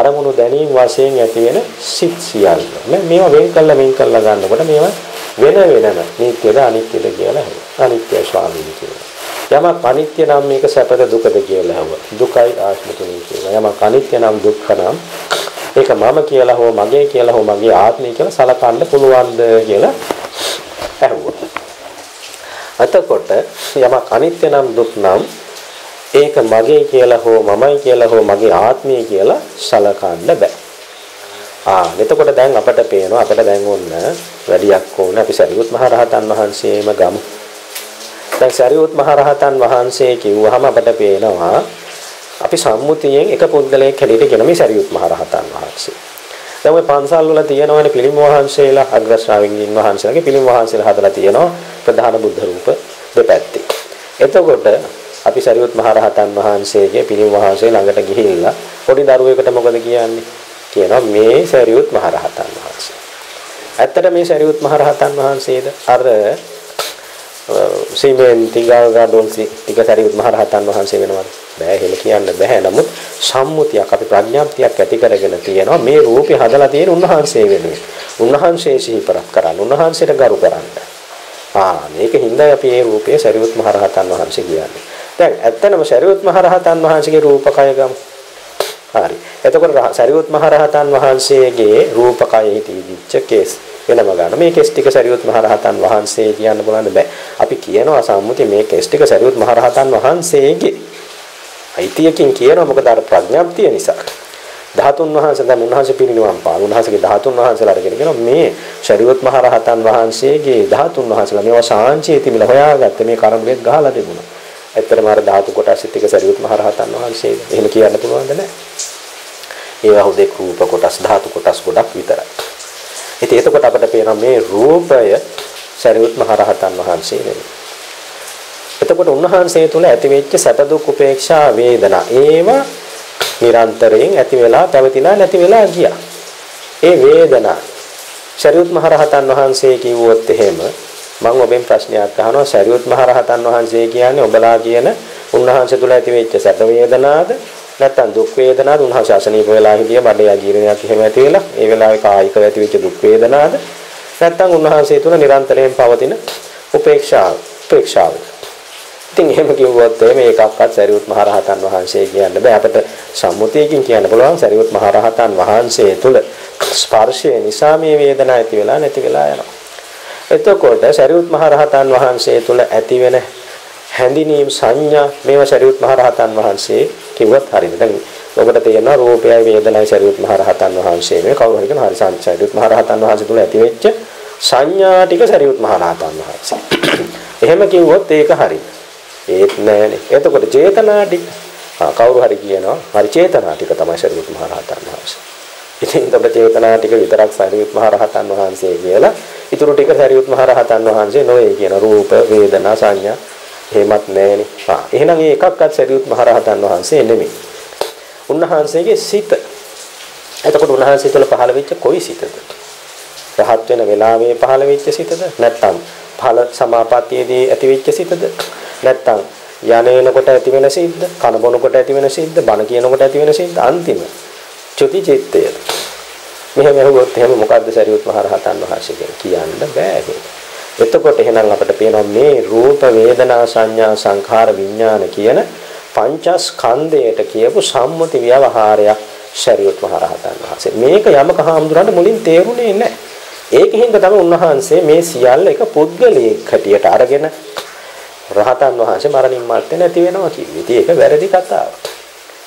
අරමුණු දැනීම වශයෙන් ඇති වෙන සිත් සියල්ල. මේවා වෙන් කළා ගන්නකොට මේවා වෙනම නිත්‍යද අනිත්‍යද කියලා හවුවා. අනිත්‍ය ස්වාමීන් කියලා. යමක් අනිත්‍ය නම් මේක සැපද දුකද කියලා හවුවා. දුකයි ආත්මතුනි කියලා. යමක් අනිත්‍ය නම් දුක්ඛ නම් ඒක මම කියලා හෝ මගේ කියලා හෝ මගේ ආත්මය කියලා සලකන්න පුළුවන්ද කියලා ඇහුවා. එතකොට යමක් අනිත්‍ය නම් දුක් නම් ඒක මගේ කියලා හෝ මමයි කියලා හෝ මගේ ආත්මය කියලා සලකන්න බෑ. එතකොට දැන් අපට පේනවා අපිට දැන් ඕන වැඩියක් ඕන අපි සරියුත් මහ රහතන් වහන්සේම ගමු. දැන් සරියුත් මහ රහතන් වහන්සේ කිව්වහම අපට පේනවා අපි සම්මුතියෙන් එක පුද්ගලයෙක් හැටියට කියන මේ සරියුත් මහ රහතන් වහන්සේ. දැන් ඔය පන්සල් වල තියෙනවනේ පිළිම වහන්සේලා අග්‍ර ශ්‍රාවකයන් වහන්සේලාගේ පිළිම වහන්සේලා හදලා තියෙනවා ප්‍රධාන බුද්ධ රූප දෙපැත්තේ. එතකොට අපි සරියුත් මහ රහතන් වහන්සේගේ පිළිම වහන්සේ ළඟට ගිහිල්ලා පොඩි දරුවෙකුට මොකද කියන්නේ? කියනවා මේ සරියුත් මහ රහතන් වහන්සේ. ඇත්තට මේ සරියුත් මහ රහතන් වහන්සේද අර සීමෙන්ති ගාඩොල්සි ටික සරියුත් මහ රහතන් වහන්සේ වෙනවද? බෑ එහෙම කියන්න බෑ. නමුත් සම්මුතියක් අපි ප්‍රඥාප්තියක් ඇති කරගෙන තියෙනවා මේ රූපේ හදලා තියෙන උන්වහන්සේ වෙනුවෙන්. උන්වහන්සේ සිහිපරක් කරන්න, උන්වහන්සේට ගරු කරන්න. මේක හින්දා අපි මේ රූපයේ සරියුත් මහ රහතන් වහන්සේ කියන්නේ. දැන් ඇත්තනම සරියුත් මහ රහතන් වහන්සේගේ රූපකය ගමු. හරි. එතකොට සරියුත් මහ රහතන් වහන්සේගේ රූපකයෙහි තිබිච්ච කේස් වෙනම ගන්න. මේ කේස් ටික සරියුත් මහ රහතන් වහන්සේ කියන්න බලන්න බෑ. අපි කියනවා සම්මුතිය මේ කේස් ටික සරියුත් මහ රහතන් වහන්සේගේ අයිතියකින් කියනවා මොකද අර ප්‍රඥාප්තිය නිසා. ධාතුන් වහන්සේ දැන් උන්වහන්සේ පිරිනිවන් පාන. උන්වහන්සේගේ ධාතුන් වහන්සේලාට කියනවා මේ සරියුත් මහ රහතන් වහන්සේගේ ධාතුන් වහන්සේලා මේවා සාංචියේ තිබිලා හොයාගත්තේ මේ කර්මලෙත් ගහලා තිබුණා. ඇත්තටම අර ධාතු කොටස් ටික සරියුත් මහ රහතන් වහන්සේ එහෙම කියන්න පුළුවන්ද නැහැ. ඒවා හුදෙක් රූප කොටස් ධාතු කොටස් ගොඩක් විතරයි. ඉතින් එතකොට අපිට පේනවා මේ රූපය සරියුත් මහ රහතන් වහන්සේ නෙවෙයි. එතකොට උන්වහන්සේ තුල ඇතිවෙච්ච සැප දුක් උපේක්ෂා වේදනා ඒවා නිරන්තරයෙන් ඇති වෙලා පැවතිලා නැති වෙලා ගියා. ඒ වේදනා සරියුත් මහ රහතන් වහන්සේ කිව්වොත් එහෙම මම ඔබෙන් ප්‍රශ්නයක් අහනවා සරියුත් මහ රහතන් වහන්සේ කියන්නේ ඔබලා කියන උන්වහන්සේ තුල ඇතිවෙච්ච සැප වේදනාද නැත්නම් දුක් වේදනාද උන්වහන්සේ අසනීප වෙලා හිටිය බඩේ අජීර්ණයක් එහෙම ඇති වෙලා ඒ වෙලාවේ කායිකව ඇතිවෙච්ච දුක් වේදනාද නැත්නම් උන්වහන්සේ තුල නිරන්තරයෙන් පවතින උපේක්ෂාව. ඉතින් එහෙම කිව්වොත් මේකක්වත් සරියුත් මහ රහතන් වහන්සේ කියන්න බෑ. අපිට සම්මුතියකින් කියන්න පුළුවන් සරියුත් මහ රහතන් වහන්සේ තුල ස්පර්ශය නිසා මේ වේදනාව ඇති වෙලා නැති වෙලා යනවා. එතකොට සරියුත් මහ රහතන් වහන්සේ තුල ඇතිවෙන හැඳිනීම් සංඥා මේවා සරියුත් මහ රහතන් වහන්සේ කිව්වත් හරියද? දැන් ඔබට තේරෙනවා රූපයයි වේදනයි සරියුත් මහ රහතන් වහන්සේ මේ කවුරු හරි කියන හරි සරියුත් මහ රහතන් වහන්සේ තුල ඇතිවෙච්ච සංඥා ටික සරියුත් මහ රහතන් වහන්සේ. එහෙම කිව්වොත් ඒක හරියි. ඒත් නෑනේ. එතකොට චේතනා ටික කවුරු හරි කියනවා හරි චේතනා ටික තමයි සරියුත් මහ රහතන් වහන්සේ. ඉතින් ඔබ චේතනා ටික විතරක් සරියුත් මහ රහතන් වහන්සේ කියලා ඊටු ටික සරියුත් මහ රහතන් වහන්සේ නොවේ කියන රූප වේදනා සංඥා එහෙමත් නෑනේ. එහෙනම් මේ එකක්වත් සරියුත් මහ රහතන් වහන්සේ නෙමෙයි. උන්වහන්සේගේ සිත. එතකොට උන්වහන්සේ තුළ පහළ වෙච්ච කොයි සිතද? රහත් වෙන වෙලාවේ පහළ වෙච්ච සිතද? නැත්නම් පහළ සමාපත්තියේදී ඇති වෙච්ච සිතද? නැත්නම් යන්නේනකොට ඇති වෙන සිද්ද? කන බොනකොට ඇති වෙන සිද්ද? බණ කියනකොට ඇති වෙන සිද්ද? අන්තිම චුති චිත්තය. මෙහෙම ඇහුවොත් එහෙම මොකද්ද සරියුත් මහ රහතන් වහන්සේ කියන්න බෑ. එතකොට එහෙනම් අපිට පේනවා මේ රූප වේදනා සංඥා සංඛාර විඥාන කියන පංචස්කන්ධයට කියපු සම්මුති ව්‍යවහාරයක් සරියුත් මහ රහතන් වහන්සේ. මේක යමක හාමුදුරන්ට මුලින් තේරුනේ නැහැ. ඒකින්ද තමයි උන්වහන්සේ මේ සියල්ල එක පුද්ගලයෙක් හැටියට අරගෙන රහතන් වහන්සේ මරණින් මත්තේ නැති වෙනවා කිව්වේ. ඉතින් ඒක වැරදි කතාවක්.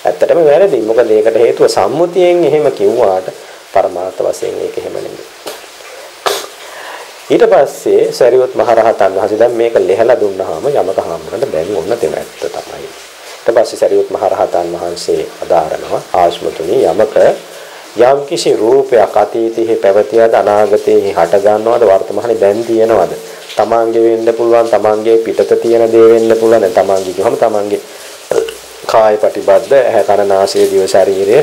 ඇත්තටම වැරදි. මොකද ඒකට හේතුව සම්මුතියෙන් එහෙම කිව්වාට පරමාර්ථ වශයෙන් ඒක එහෙම නෙමෙයි. ඊට පස්සේ සරියුත් මහ රහතන් වහන්සේ දැන් මේක ලෙහලා දුන්නාම යමක හාමුදුරන්ට දැන් ඔන්න තෙමැත්ත තමයි. ඊට පස්සේ සරියුත් මහ රහතන් වහන්සේ අදාරනවා ආශ්මතුනි යමක යම් කිසි රූපයක් අතීතයේ පැවතියද අනාගතයේ හට ගන්නවද වර්තමානයේ දැන් තියෙනවද තමන්ගේ වෙන්න පුළුවන් තමන්ගේ පිටත තියෙන දේ වෙන්න පුළුවන් තමන්ගේ කිව්වම තමන්ගේ කාය ප්‍රතිබද්ධ ඇහැ කන නාසය දිව ශරීරය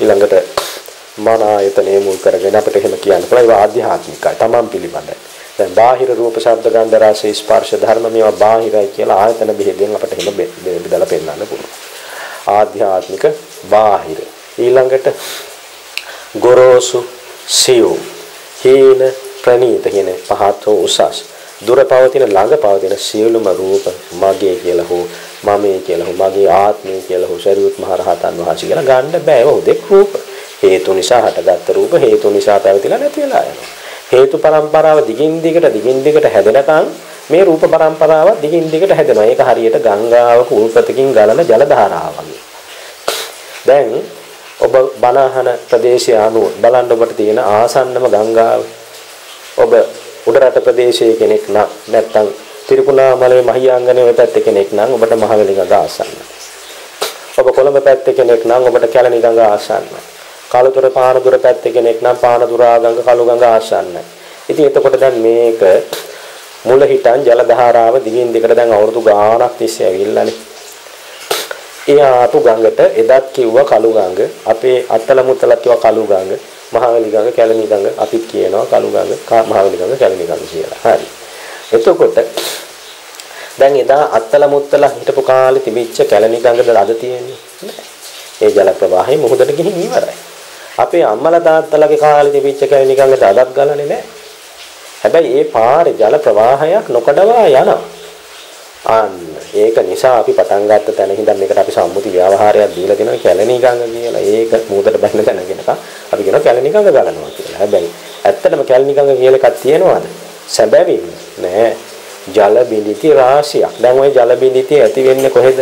ඊළඟට මන ආයතනයේ මුල් කරගෙන අපිට එහෙම කියන්න පුළුවන් ඒවා ආධ්‍යාත්මිකයි තමන් පිළිබඳයි දැන් බාහිර රූප ශබ්ද ගන්ධ රස ස්පර්ශ ධර්ම මේවා බාහිරයි කියලා ආයතන බෙහෙදෙන් අපිට එහෙම බෙදලා පෙන්නන්න පුළුවන් ආධ්‍යාත්මික බාහිර ඊළඟට ගොරෝසු සියු හීන ප්‍රනීත කියන පහත් හෝ උසස් දුර පවතින ළඟ පවතින සියලුම රූප මගේ කියලා හෝ මමේ කියලා හෝ මගේ ආත්මය කියලා හෝ සරියුත් මහ රහතන් වහන්සේ කියලා ගන්න බෑ ඒවා උදෙක් රූප හේතු නිසා හටගත්ත රූප හේතු නිසා පැවතිලා නැති වෙලා යනවා හේතු පරම්පරාව දිගින් දිගට හැදෙනකන් මේ රූප පරම්පරාව දිගින් දිගට හැදෙනවා ඒක හරියට ගංගාවක උල්පතකින් ගලන ජල ධාරාවක් වගේ දැන් ඔබ බනහන ප්‍රදේශය අනුව බලන්න ඔබට තියෙන ආසන්නම ගංගාව ඔබ උඩරට ප්‍රදේශයේ කෙනෙක් නම් නැත්නම් ත්‍රිකුණාමලයේ මහියංගනේ ඔය පැත්තේ කෙනෙක් නම් ඔබට මහවැලි ගඟ ආසන්නයි. ඔබ කොළඹ පැත්තේ කෙනෙක් නම් ඔබට කැලණි ගඟ ආසන්නයි. කලුතර පානදුර පැත්තේ කෙනෙක් නම් පානදුරා ගඟ කළු ගඟ ආසන්නයි. ඉතින් එතකොට දැන් මේක මුල හිටන් ජල ධාරාව දිගින් දිගට දැන් අවුරුදු ගාණක් තිස්සේ ඇවිල්ලානේ. ඒ ආපු ගඟට එදත් කිව්වා කළු ගඟ අපේ අත්තල මුත්තල කිව්වා කළු ගඟ මහවැලි ගඟ කැලණි ගඟ අපිත් කියනවා කළු ගඟ මහවැලි ගඟ කැලණි ගඟ කියලා. හරි. එතකොට දැන් එදා අත්තල මුත්තල හිටපු කාලේ තිබිච්ච කැලණි ගඟද අද තියෙන්නේ නෑ. ඒ ජල ප්‍රවාහය මොහොතට ගිහින් ඉවරයි. අපේ අම්මලා තාත්තලාගේ කාලේ තිබිච්ච කැලණි ගඟද අදත් ගලන්නේ නෑ. හැබැයි ඒ පාරේ ජල ප්‍රවාහයක් නොකඩවා යනවා. අන්න ඒක නිසා අපි පටන් ගත්ත තැන ඉඳන් මේකට අපි සම්මුති ව්‍යවහාරයක් දීලා දෙනවා කැලණි ගඟ කියලා. ඒක මූදට බැන්න තැනගෙනක අපි කියනවා කැලණි ගඟ ගලනවා කියලා. හැබැයි ඇත්තටම කැලණි ගඟ කියලා එකක් තියෙනවද? සැබවින්ම නෑ. ජල බිඳිති රාශියක්. දැන් ওই ජල බිඳිති ඇති වෙන්නේ කොහෙද?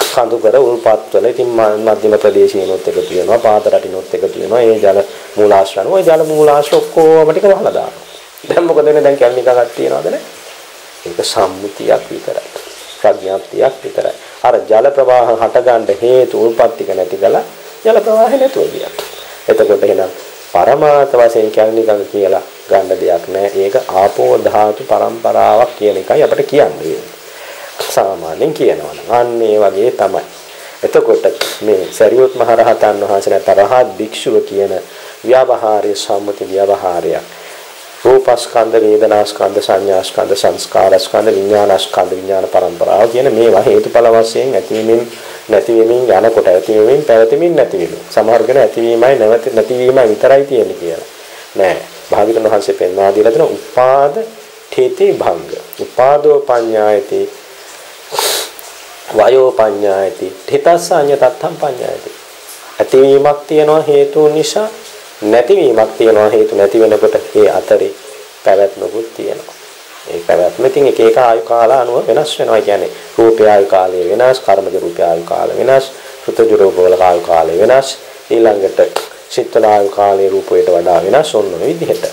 කඳුකර උල්පත්වල. ඉතින් මධ්‍යම ප්‍රදේශයනොත් එකතු වෙනවා, පාත රටිනොත් එකතු වෙනවා. ඒ ජල මූලාශ්‍රන. ওই ජල මූලාශ්‍ර ඔක්කොම ටික වහලා දානවා. දැන් මොකද වෙන්නේ? දැන් කැලණි ගඟක් තියනවද නැහැ? ඒක සම්මුතියක් විතරයි. ප්‍රඥාප්තියක් විතරයි. අර ජල ප්‍රවාහ හටගන්න හේතු උල්පත්තික නැති කළා ජල ප්‍රවාහය නැතුව ගියා. එතකොට එහෙනම් පරමාර්ථ වශයෙන් කැලණි ගඟ කියලා ගන්න දෙයක් නැහැ. ඒක ආපෝ ධාතු පරම්පරාවක් කියන එකයි අපිට කියන්නේ. සාමාන්‍යයෙන් කියනවා නම් අන්න ඒ වගේ තමයි. එතකොට මේ සරියුත් මහ රහතන් වහන්සේ නැත්නම් රහත් භික්ෂුව කියන ව්‍යවහාරයේ සම්මුති ව්‍යවහාරය රූපස්කන්ධ වේදනාස්කන්ධ සංඥාස්කන්ධ සංස්කාරස්කන්ධ විඥානස්කන්ධ විඥාන පරම්පරාව කියන මේවා හේතුඵල වශයෙන් ඇතිවීමෙන් නැතිවීමෙන් යනකොට ඇතිවීමෙන් පැවතීමෙන් නැතිවීම සමහර කෙනා ඇතිවීමයි නැතිවීමයි විතරයි තියෙන්නේ කියලා නෑ භාග්‍යවතුන් වහන්සේ පෙන්වා දීලා දෙන උපාද තේති භංග උපාදෝ පඤ්ඤායති වයෝ පඤ්ඤායති තේතස්සඤ්ඤතත්තම් පඤ්ඤායති ඇතිවීමක් තියෙනවා හේතු නිසා නැතිවීමක් තියෙනවා හේතු නැති වෙනකොට ඒ අතරේ පැවැත්මකුත් තියෙනවා. ඒ පැවැත්ම ඉතින් එක එක ආයු කාල අනුව වෙනස් වෙනවා. කියන්නේ රූපය ආයු කාලය වෙනස්, කර්මජ රූපය ආයු කාලය වෙනස්, සුතජ රූපවල ආයු කාලය වෙනස්, ඊළඟට සිත්වල ආයු කාලය රූපයට වඩා වෙනස් ඔන්න ඔය විදිහට.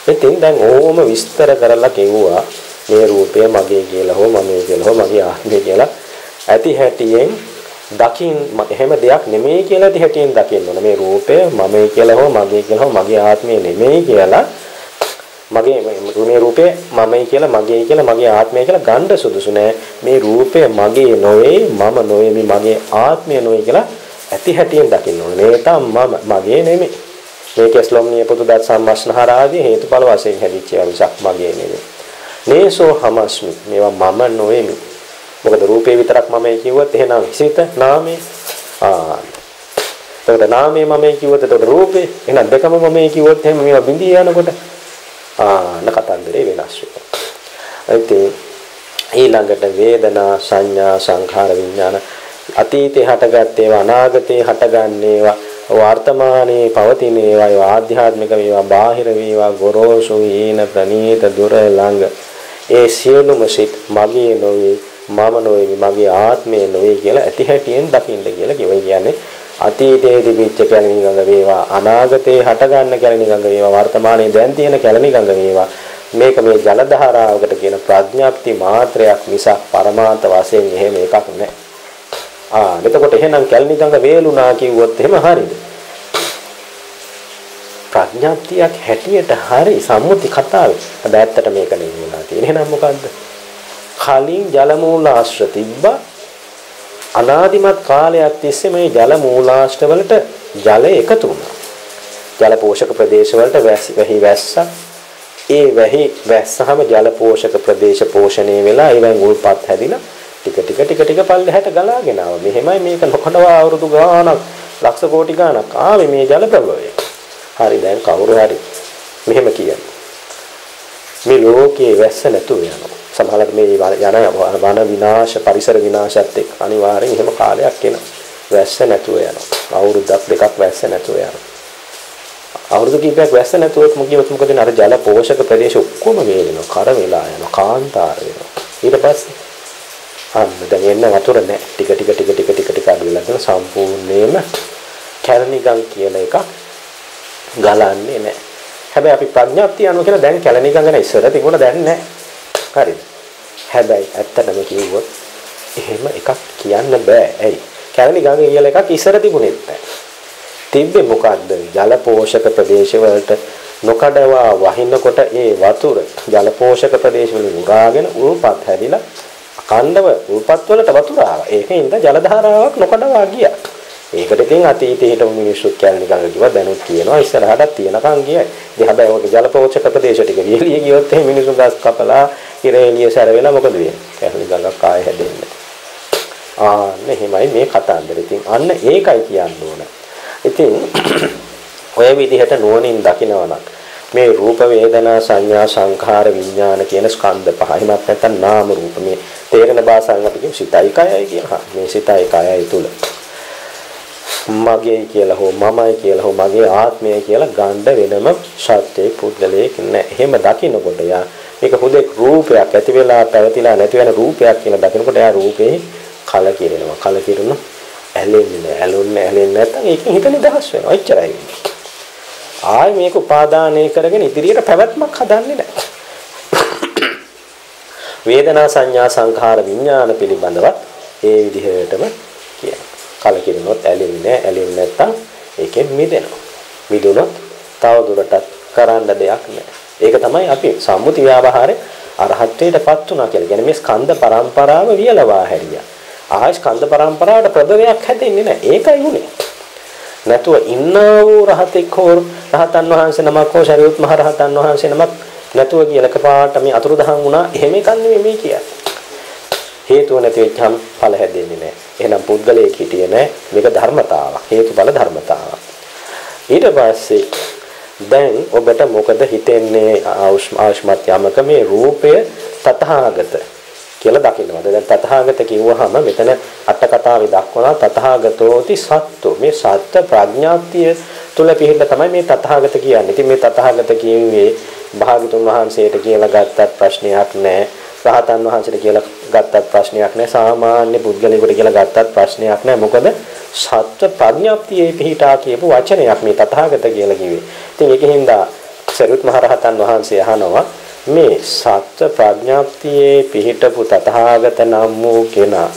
ඉතින් දැන් ඕම විස්තර කරලා කිව්වා මේ රූපය මගේ කියලා හෝ මමයි කියලා හෝ මගේ ආත්මය කියලා ඇති හැටියෙන් දකින් එහෙම දෙයක් නෙමෙයි කියලා ඇති හැටියෙන් දකින්න ඕන. මේ රූපය මමයි කියලා හෝ මගේ කියලා හෝ මගේ ආත්මය නෙමෙයි කියලා මගේ මේ රූපය මමයි කියලා මගේ කියලා මගේ ආත්මය කියලා ගන්න සුදුසු නෑ. මේ රූපය මගේ නොවේ මම නොවේ මේ මගේ ආත්මය නොවේ කියලා ඇති හැටියෙන් දකින්න ඕන. මේක මම මගේ නෙමෙයි. මේක ස්ලොම්නිය පුදුදත් සම්මස්නහර ආදී හේතුඵල වශයෙන් හැදිච්ච ඒවා මිසක් මගේ නෙමෙයි. නේසෝ හමස්මි මේවා මම නොවේමි. මොකද රූපේ විතරක් මමයි කිව්වොත් එහෙනම් සිත නාමේ එතකොට නාමේ මමයි කිව්වොත් එතකොට රූපේ එහෙනම් දෙකම මමයි කිව්වොත් එහෙනම් මේවා බිඳී යනකොට කතන්දරේ වෙනස් වෙනවා. ඊළඟට වේදනා සංඥා සංඛාර විඥාන අතීතේ හටගත් ඒවා අනාගතේ හටගන්නේවා වර්තමානයේ පවතින ඒවා ආධ්‍යාත්මික වේවා බාහිර වේවා ගොරෝසු හීන ප්‍රනීත දුර ළඟ ඒ සියලුම සිත් මගේ නොවේ මම නොවේ මගේ ආත්මය නොවේ කියලා ඇති හැටියෙන් දකින්න කියලා කියන්නේ අතීතයේ තිබිච්ච කැලණි ගඟ වේවා අනාගතේ හටගන්න කැලණි ගඟ වේවා වර්තමානයේ දැන් තියෙන කැලණි ගඟ වේවා මේක මේ ජල ධාරාවකට කියන ප්‍රඥාප්ති මාත්‍රයක් නිසා පරමාර්ථ වශයෙන් එහෙම එකක් නැහැ. එතකොට එහෙනම් කැලණි ගඟ වේලුණා කිව්වොත් එහෙම හරියද? ප්‍රඥාප්තියක් හැටියට හරි සම්මුති කතාවේ. අද ඇත්තට මේක නෙවෙයිලා තියෙන්නේ. එහෙනම් මොකද්ද? කලින් ජල මූලාශ්‍ර තිබ්බා අනාදිමත් කාලයක් තිස්සේ මේ ජල මූලාශ්‍ර වලට ජලය එකතු වුණා. ජල පෝෂක ප්‍රදේශ වලට වැහි වැස්සා. ඒ වැහි වැස්සහම ජල පෝෂක ප්‍රදේශ පෝෂණය වෙලා ඒවෙන් උල්පත් හැදිලා ටික පල්ලෙහාට ගලාගෙන ආවා. මෙහෙමයි මේක නොකඩවා අවුරුදු ගාණක් ලක්ෂ කෝටි ගාණක් ආවේ මේ ජල ප්‍රභවය. හරි දැන් කවුරු හරි මෙහෙම කියන්නේ. මේ ලෝකේ වැස්ස නැතුව යනවා. සමහරවිට මේ යන වන විනාශ පරිසර විනාශයත් එක්ක අනිවාර්යෙන් එහෙම කාලයක් එනවා. වැස්ස නැතුව යනවා. අවුරුද්දක් දෙකක් වැස්ස නැතුව යනවා. අවුරුදු කිහිපයක් වැස්ස නැතුවත් මොකද අර ජල පෝෂක ප්‍රදේශ ඔක්කොම වේලෙනවා. කර වෙලා යනවා. කාන්තාර වෙනවා. ඊට පස්සේ දැන් එන්න වතුර නැහැ. ටික අඩු වෙලා යන සම්පූර්ණයෙන්ම කැලණි ගම් කියන එක ගලන්නේ නැහැ. හැබැයි අපි ප්‍රඥාප්තිය අනුව කියලා දැන් කැලණි ගඟ නේ ඉස්සර තිබුණා දැන් නැහැ. හරිද? හැබැයි ඇත්තටම කිව්වොත් එහෙම එකක් කියන්න බෑ. ඇයි? කැලණි ගඟ කියලා එකක් ඉස්සර තිබුණෙත් නැහැ. තිබ්බේ මොකද්ද? ජල පෝෂක ප්‍රදේශ වලට නොකඩවා වහිනකොට ඒ වතුර ජල පෝෂක ප්‍රදේශ වලින් උරාගෙන උල්පත් හැදිලා අකණ්ඩව උල්පත් වලට වතුර ආවා. ඒකෙන්ද ජල ධාරාවක් නොකඩවා ගියා. ඒකට ඉතින් අතීතයේ හිටපු මිනිස්සු කැලණි ගඟ කිව්වා දැනුත් කියනවා ඉස්සරහටත් තියෙනකන් ගියයි. ඉතින් හැබැයි ඔය ජල පෝෂක ප්‍රදේශ ටික වියලිය ගියොත් එහෙනම් මිනිස්සු ගස් කපලා ඉරේලිය සැර වෙලා මොකද වෙන්නේ? කැලණි ගඟක් ආයෙ හැදෙන්නේ. මෙහෙමයි මේ කතාන්දර. ඉතින් අන්න ඒකයි කියන්න ඕන. ඉතින් ඔය විදිහට නුවණින් දකිනවනම් මේ රූප වේදනා සංඥා සංඛාර විඥාන කියන ස්කන්ධ පහ. එහෙමත් නැත්නම් නාම රූප මේ තේරෙන භාෂාවෙන් අපි කියමු සිතයි කයයි කියලා. මේ සිතයි කයයි තුල මගේ කියලා හෝ මමයි කියලා හෝ මගේ ආත්මය කියලා ගන්න වෙනම සත්‍යයේ පුද්ගලයෙක් නැහැ. එහෙම දකිනකොට යා මේක හුදෙක් රූපයක් ඇති වෙලා පැවතිලා නැති වෙන රූපයක් කියලා දකිනකොට යා රූපේ කලකිරෙනවා. කලකිරුණ ඇලෙන්නේ නැත්නම් ඒකෙන් හිත නිදහස් වෙනවා. එච්චරයි. ආයි මේක උපාදානය කරගෙන ඉදිරියට පැවැත්මක් හදන්නේ නැහැ. වේදනා සංඥා සංඛාර විඥාන පිළිබඳව ඒ විදිහටම කියනවා. කලකිරුණොත් ඇලෙන්නේ නැත්නම් ඒකෙන් මිදෙනවා. මිදුණොත් තව දුරටත් කරන්න දෙයක් නැහැ. ඒක තමයි අපි සම්මුති ව්‍යවහාරේ අරහත්ත්වයටපත් උනා කියලා. කියන්නේ මේ ස්කන්ධ පරම්පරාව වියලවා හැරියා. ආයි ස්කන්ධ පරම්පරාවට ප්‍රභවයක් හැදෙන්නේ නැහැ. ඒකයි උනේ. නැතුව ඉන්නා වූ රහතෙක් හෝ රහතන් වහන්සේ නමක් හෝ ශරීරත් මහ රහතන් වහන්සේ නමක් නැතුව කියලා එකපාරට මේ අතුරුදහන් වුණා. එහෙම එකක් නෙමෙයි මේ කියන්නේ. හේතුව නැති වෙච්චාම ඵල හැදෙන්නේ නැහැ. එහෙනම් පුද්ගලයෙක් හිටියේ නැහැ. මේක ධර්මතාවක්. හේතුඵල ධර්මතාවක්. ඊට පස්සේ දැන් ඔබට මොකද හිතෙන්නේ ආශ්මත් යමක මේ රූපය තථාගත කියලා දකින්නවාද? දැන් තථාගත කිව්වහම මෙතන අට කතාවේ දක්වනවා තථාගතෝති සත්තු. මේ සත්‍ය ප්‍රඥාප්තිය තුල පිළිහිලා තමයි මේ තථාගත කියන්නේ. ඉතින් මේ තථාගත කියුවේ භාගතුන් වහන්සේට කියලා ගත්තත් ප්‍රශ්නයක් නැහැ. රහතන් වහන්සේට කියලා ගත්තත් ප්‍රශ්නයක් නැහැ. සාමාන්‍ය පුද්ගලයෙකුට කියලා ගත්තත් ප්‍රශ්නයක් නැහැ. මොකද සත්‍ය ප්‍රඥාප්තියේ පිහිටා කියපු වචනයක් මේ තථාගත කියලා කිව්වේ. ඉතින් ඒකෙන්ද සරියුත් මහ රහතන් වහන්සේ අහනවා මේ සත්‍ය ප්‍රඥාප්තියේ පිහිටපු තථාගත නම් වූ කෙනා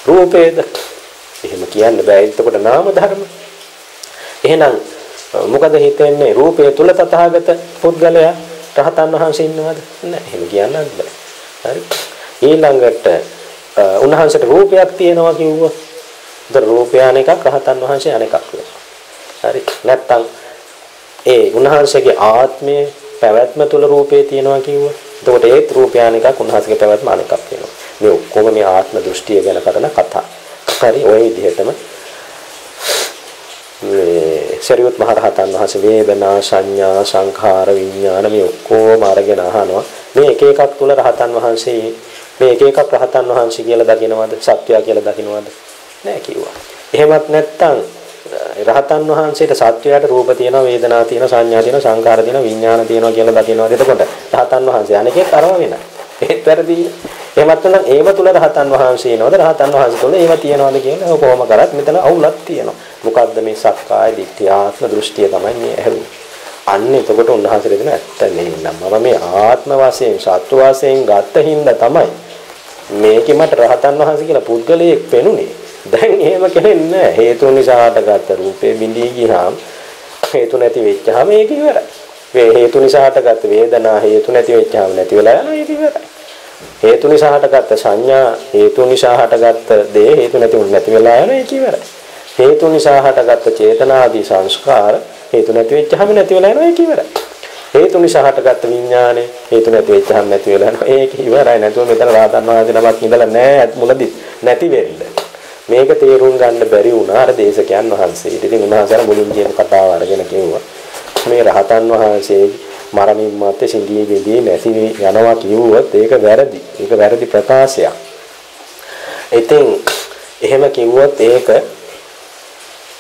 රූපේද? එහෙම කියන්න බෑ. එතකොට නාම ධර්ම. එහෙනම් මොකද හිතෙන්නේ? රූපය තුල තථාගත පුද්ගලයා රහතන් වහන්සේ ඉන්නවද? නෑ. එහෙම කියන්නත් බෑ. හරි. ඊළඟට උන්වහන්සේට රූපයක් තියෙනවා කිව්වොත් ද රූපය අනෙකක් රහතන් වහන්සේ අනෙකක් වෙනවා. හරි. නැත්තම් ඒ උන්වහන්සේගේ ආත්මයේ පැවැත්ම තුල රූපේ තියෙනවා කිව්වොත් එතකොට ඒ රූපය අනෙකක් උන්වහන්සේගේ පැවැත්ම අනෙකක් වෙනවා. මේ ඔක්කොම මේ ආත්ම දෘෂ්ටිය ගැන කරන කතා. හරි. ওই විදිහටම සරියුත් මහ රහතන් වහන්සේ වේදනා සංඥා සංඛාර විඥාන මේ ඔක්කොම අරගෙන අහනවා. මේ එක එකක් තුල රහතන් වහන්සේ මේ එක එකක් රහතන් වහන්සේ කියලා දකින්නවද? සත්‍යය කියලා දකින්නවද? නෑ කිව්වා. එහෙමත් නැත්නම් රහතන් වහන්සේට සත්‍යයට රූප තියෙනවා, වේදනා තියෙනවා, සංඥා තියෙනවා, සංඛාර තියෙනවා, විඥාන තියෙනවා කියලා දකින්නවද? එතකොට රහතන් වහන්සේ අනෙකෙක් අරව වෙනයි. ඒත් වැරදි. එහෙමත් නැත්නම් ඒව තුල රහතන් වහන්සේ නේද? රහතන් වහන්සේ තුල ඒව තියනවාද කියලා කොහොම කරත් මෙතන අවුලක් තියෙනවා. මොකද්ද මේ සක්කාය දිට්ඨිය ආත්ම දෘෂ්ටිය තමයි මේ ඇහුනේ. අන්න එතකොට උන්වහන්සේ දෙන ඇත්ත නෙන්නම්. මම මේ ආත්ම වශයෙන් සත්ව වශයෙන් ගත්ත හින්දා තමයි මේකෙ මට රහතන් වහන්සේ කියලා පුද්ගලයෙක් පෙනුනේ. දැන් එහෙම කෙනෙක් නෑ. හේතු නිසා හටගත්ත රූපේ බිඳී ගියාම හේතු නැති වෙච්චාම ඒක ඉවරයි. මේ හේතු නිසා හටගත්ත වේදනා හේතු නැති වෙච්චාම නැති වෙලා යනවා ඒක ඉවරයි. හේතු නිසා හටගත්ත සංඥා හේතු නිසා හටගත්ත දේ හේතු නැති වෙලා යනවා ඒක ඉවරයි. හේතු නිසා හටගත්ත චේතනාදී සංස්කාර හේතු නැති වෙච්චාම නැති වෙලා යනවා ඒක ඉවරයි. හේතු නිසා හටගත්ත විඥානේ හේතු නැති වෙච්චාම නැති වෙලා යනවා ඒක ඉවරයි. නැතුව මෙතන රහතන් වහන්සේ නමක් ඉඳලා නෑ මුලදී නැති වෙන්න. මේක තේරුම් ගන්න බැරි වුණා අර දේශකයන් වහන්සේට. ඉතින් උන්වහන්සේ මුලින් කියන කතාව අරගෙන කිව්වා මේ රහතන් වහන්සේ මරණින් මත්තේ සිඳී බෙදී නැති යනවා කිව්වොත් ඒක වැරදි. ඒක වැරදි ප්‍රකාශයක්. ඉතින් එහෙම කිව්වොත් ඒක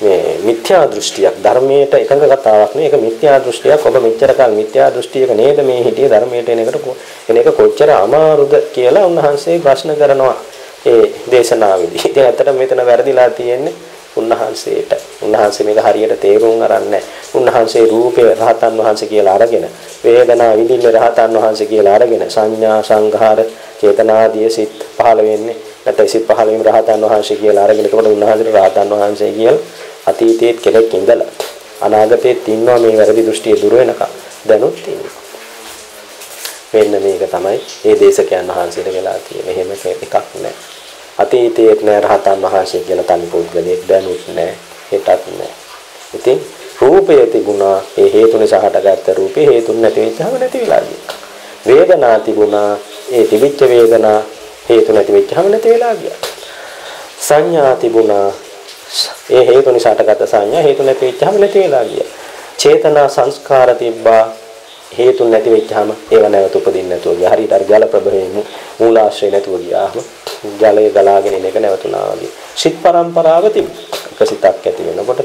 මේ මිත්‍යා දෘෂ්ටියක්. ධර්මයට එකඟ කතාවක් නෙවෙයි. ඒක මිත්‍යා දෘෂ්ටියක්. ඔබ මෙච්චර කාල මිත්‍යා දෘෂ්ටියක නේද මේ හිටියේ ධර්මයට එන එක කොච්චර අමාරුද කියලා උන්වහන්සේ ප්‍රශ්න කරනවා. ඒ දේශනාවේදී. ඉතින් ඇත්තට මෙතන වැරදිලා තියෙන්නේ උන්වහන්සේට. උන්වහන්සේ මේක හරියට තේරුම් අරන්නේ. උන්වහන්සේ රූපේ රහතන් වහන්සේ කියලා අරගෙන, වේදනා විඳින්නේ රහතන් වහන්සේ කියලා අරගෙන, සංඥා සංඛාර චේතනාදී සිත් පහළ වෙන්නේ නැත්නම් සිත් පහළ වීම රහතන් වහන්සේ කියලා අරගෙන. ඒකට උන්වහන්සේට රහතන් වහන්සේ කියලා අතීතයේ කෙනෙක් ඉඳලා අනාගතයේත් ඉන්නවා මේ වැරදි දෘෂ්ටිය දුර වෙනකම් දැනුත් ඉන්නවා. වෙන්න මේක තමයි මේ දේශකයන් වහන්සේට වෙලා තියෙන්නේ. එහෙම එකක් නෑ. අතීතයේ නෑ රහතන් වහන්සේ කියලා තනි පුද්ගලයෙක් දැනුත් නෑ, හිතත් නෑ. ඉතින් රූපය තිබුණා, ඒ හේතු නිසා හටගත්ත රූපේ හේතුන් නැති වෙච්චාම නැති වෙලා ගියා. වේදනා තිබුණා, ඒ තිබිච්ච වේදනා හේතු නැති වෙච්චාම නැති වෙලා ගියා. සංඥා තිබුණා, ඒ හේතු නිසා හටගත්ත සංඥා හේතු නැති වෙච්චාම නැති වෙලා ගියා. චේතනා සංස්කාර තිබ්බා, හේතු නැති වෙච්චාම ඒව නැවත උපදින්න නැතුව ගියා. හරියට අර ජල ප්‍රභවයේ මූලාශ්‍රය නැතුව ගියාම ජලය ගලාගෙන එන එක නැවතුණා වගේ. සිත් පරම්පරාව තිබුණා. එක සිතක් ඇති වෙනකොට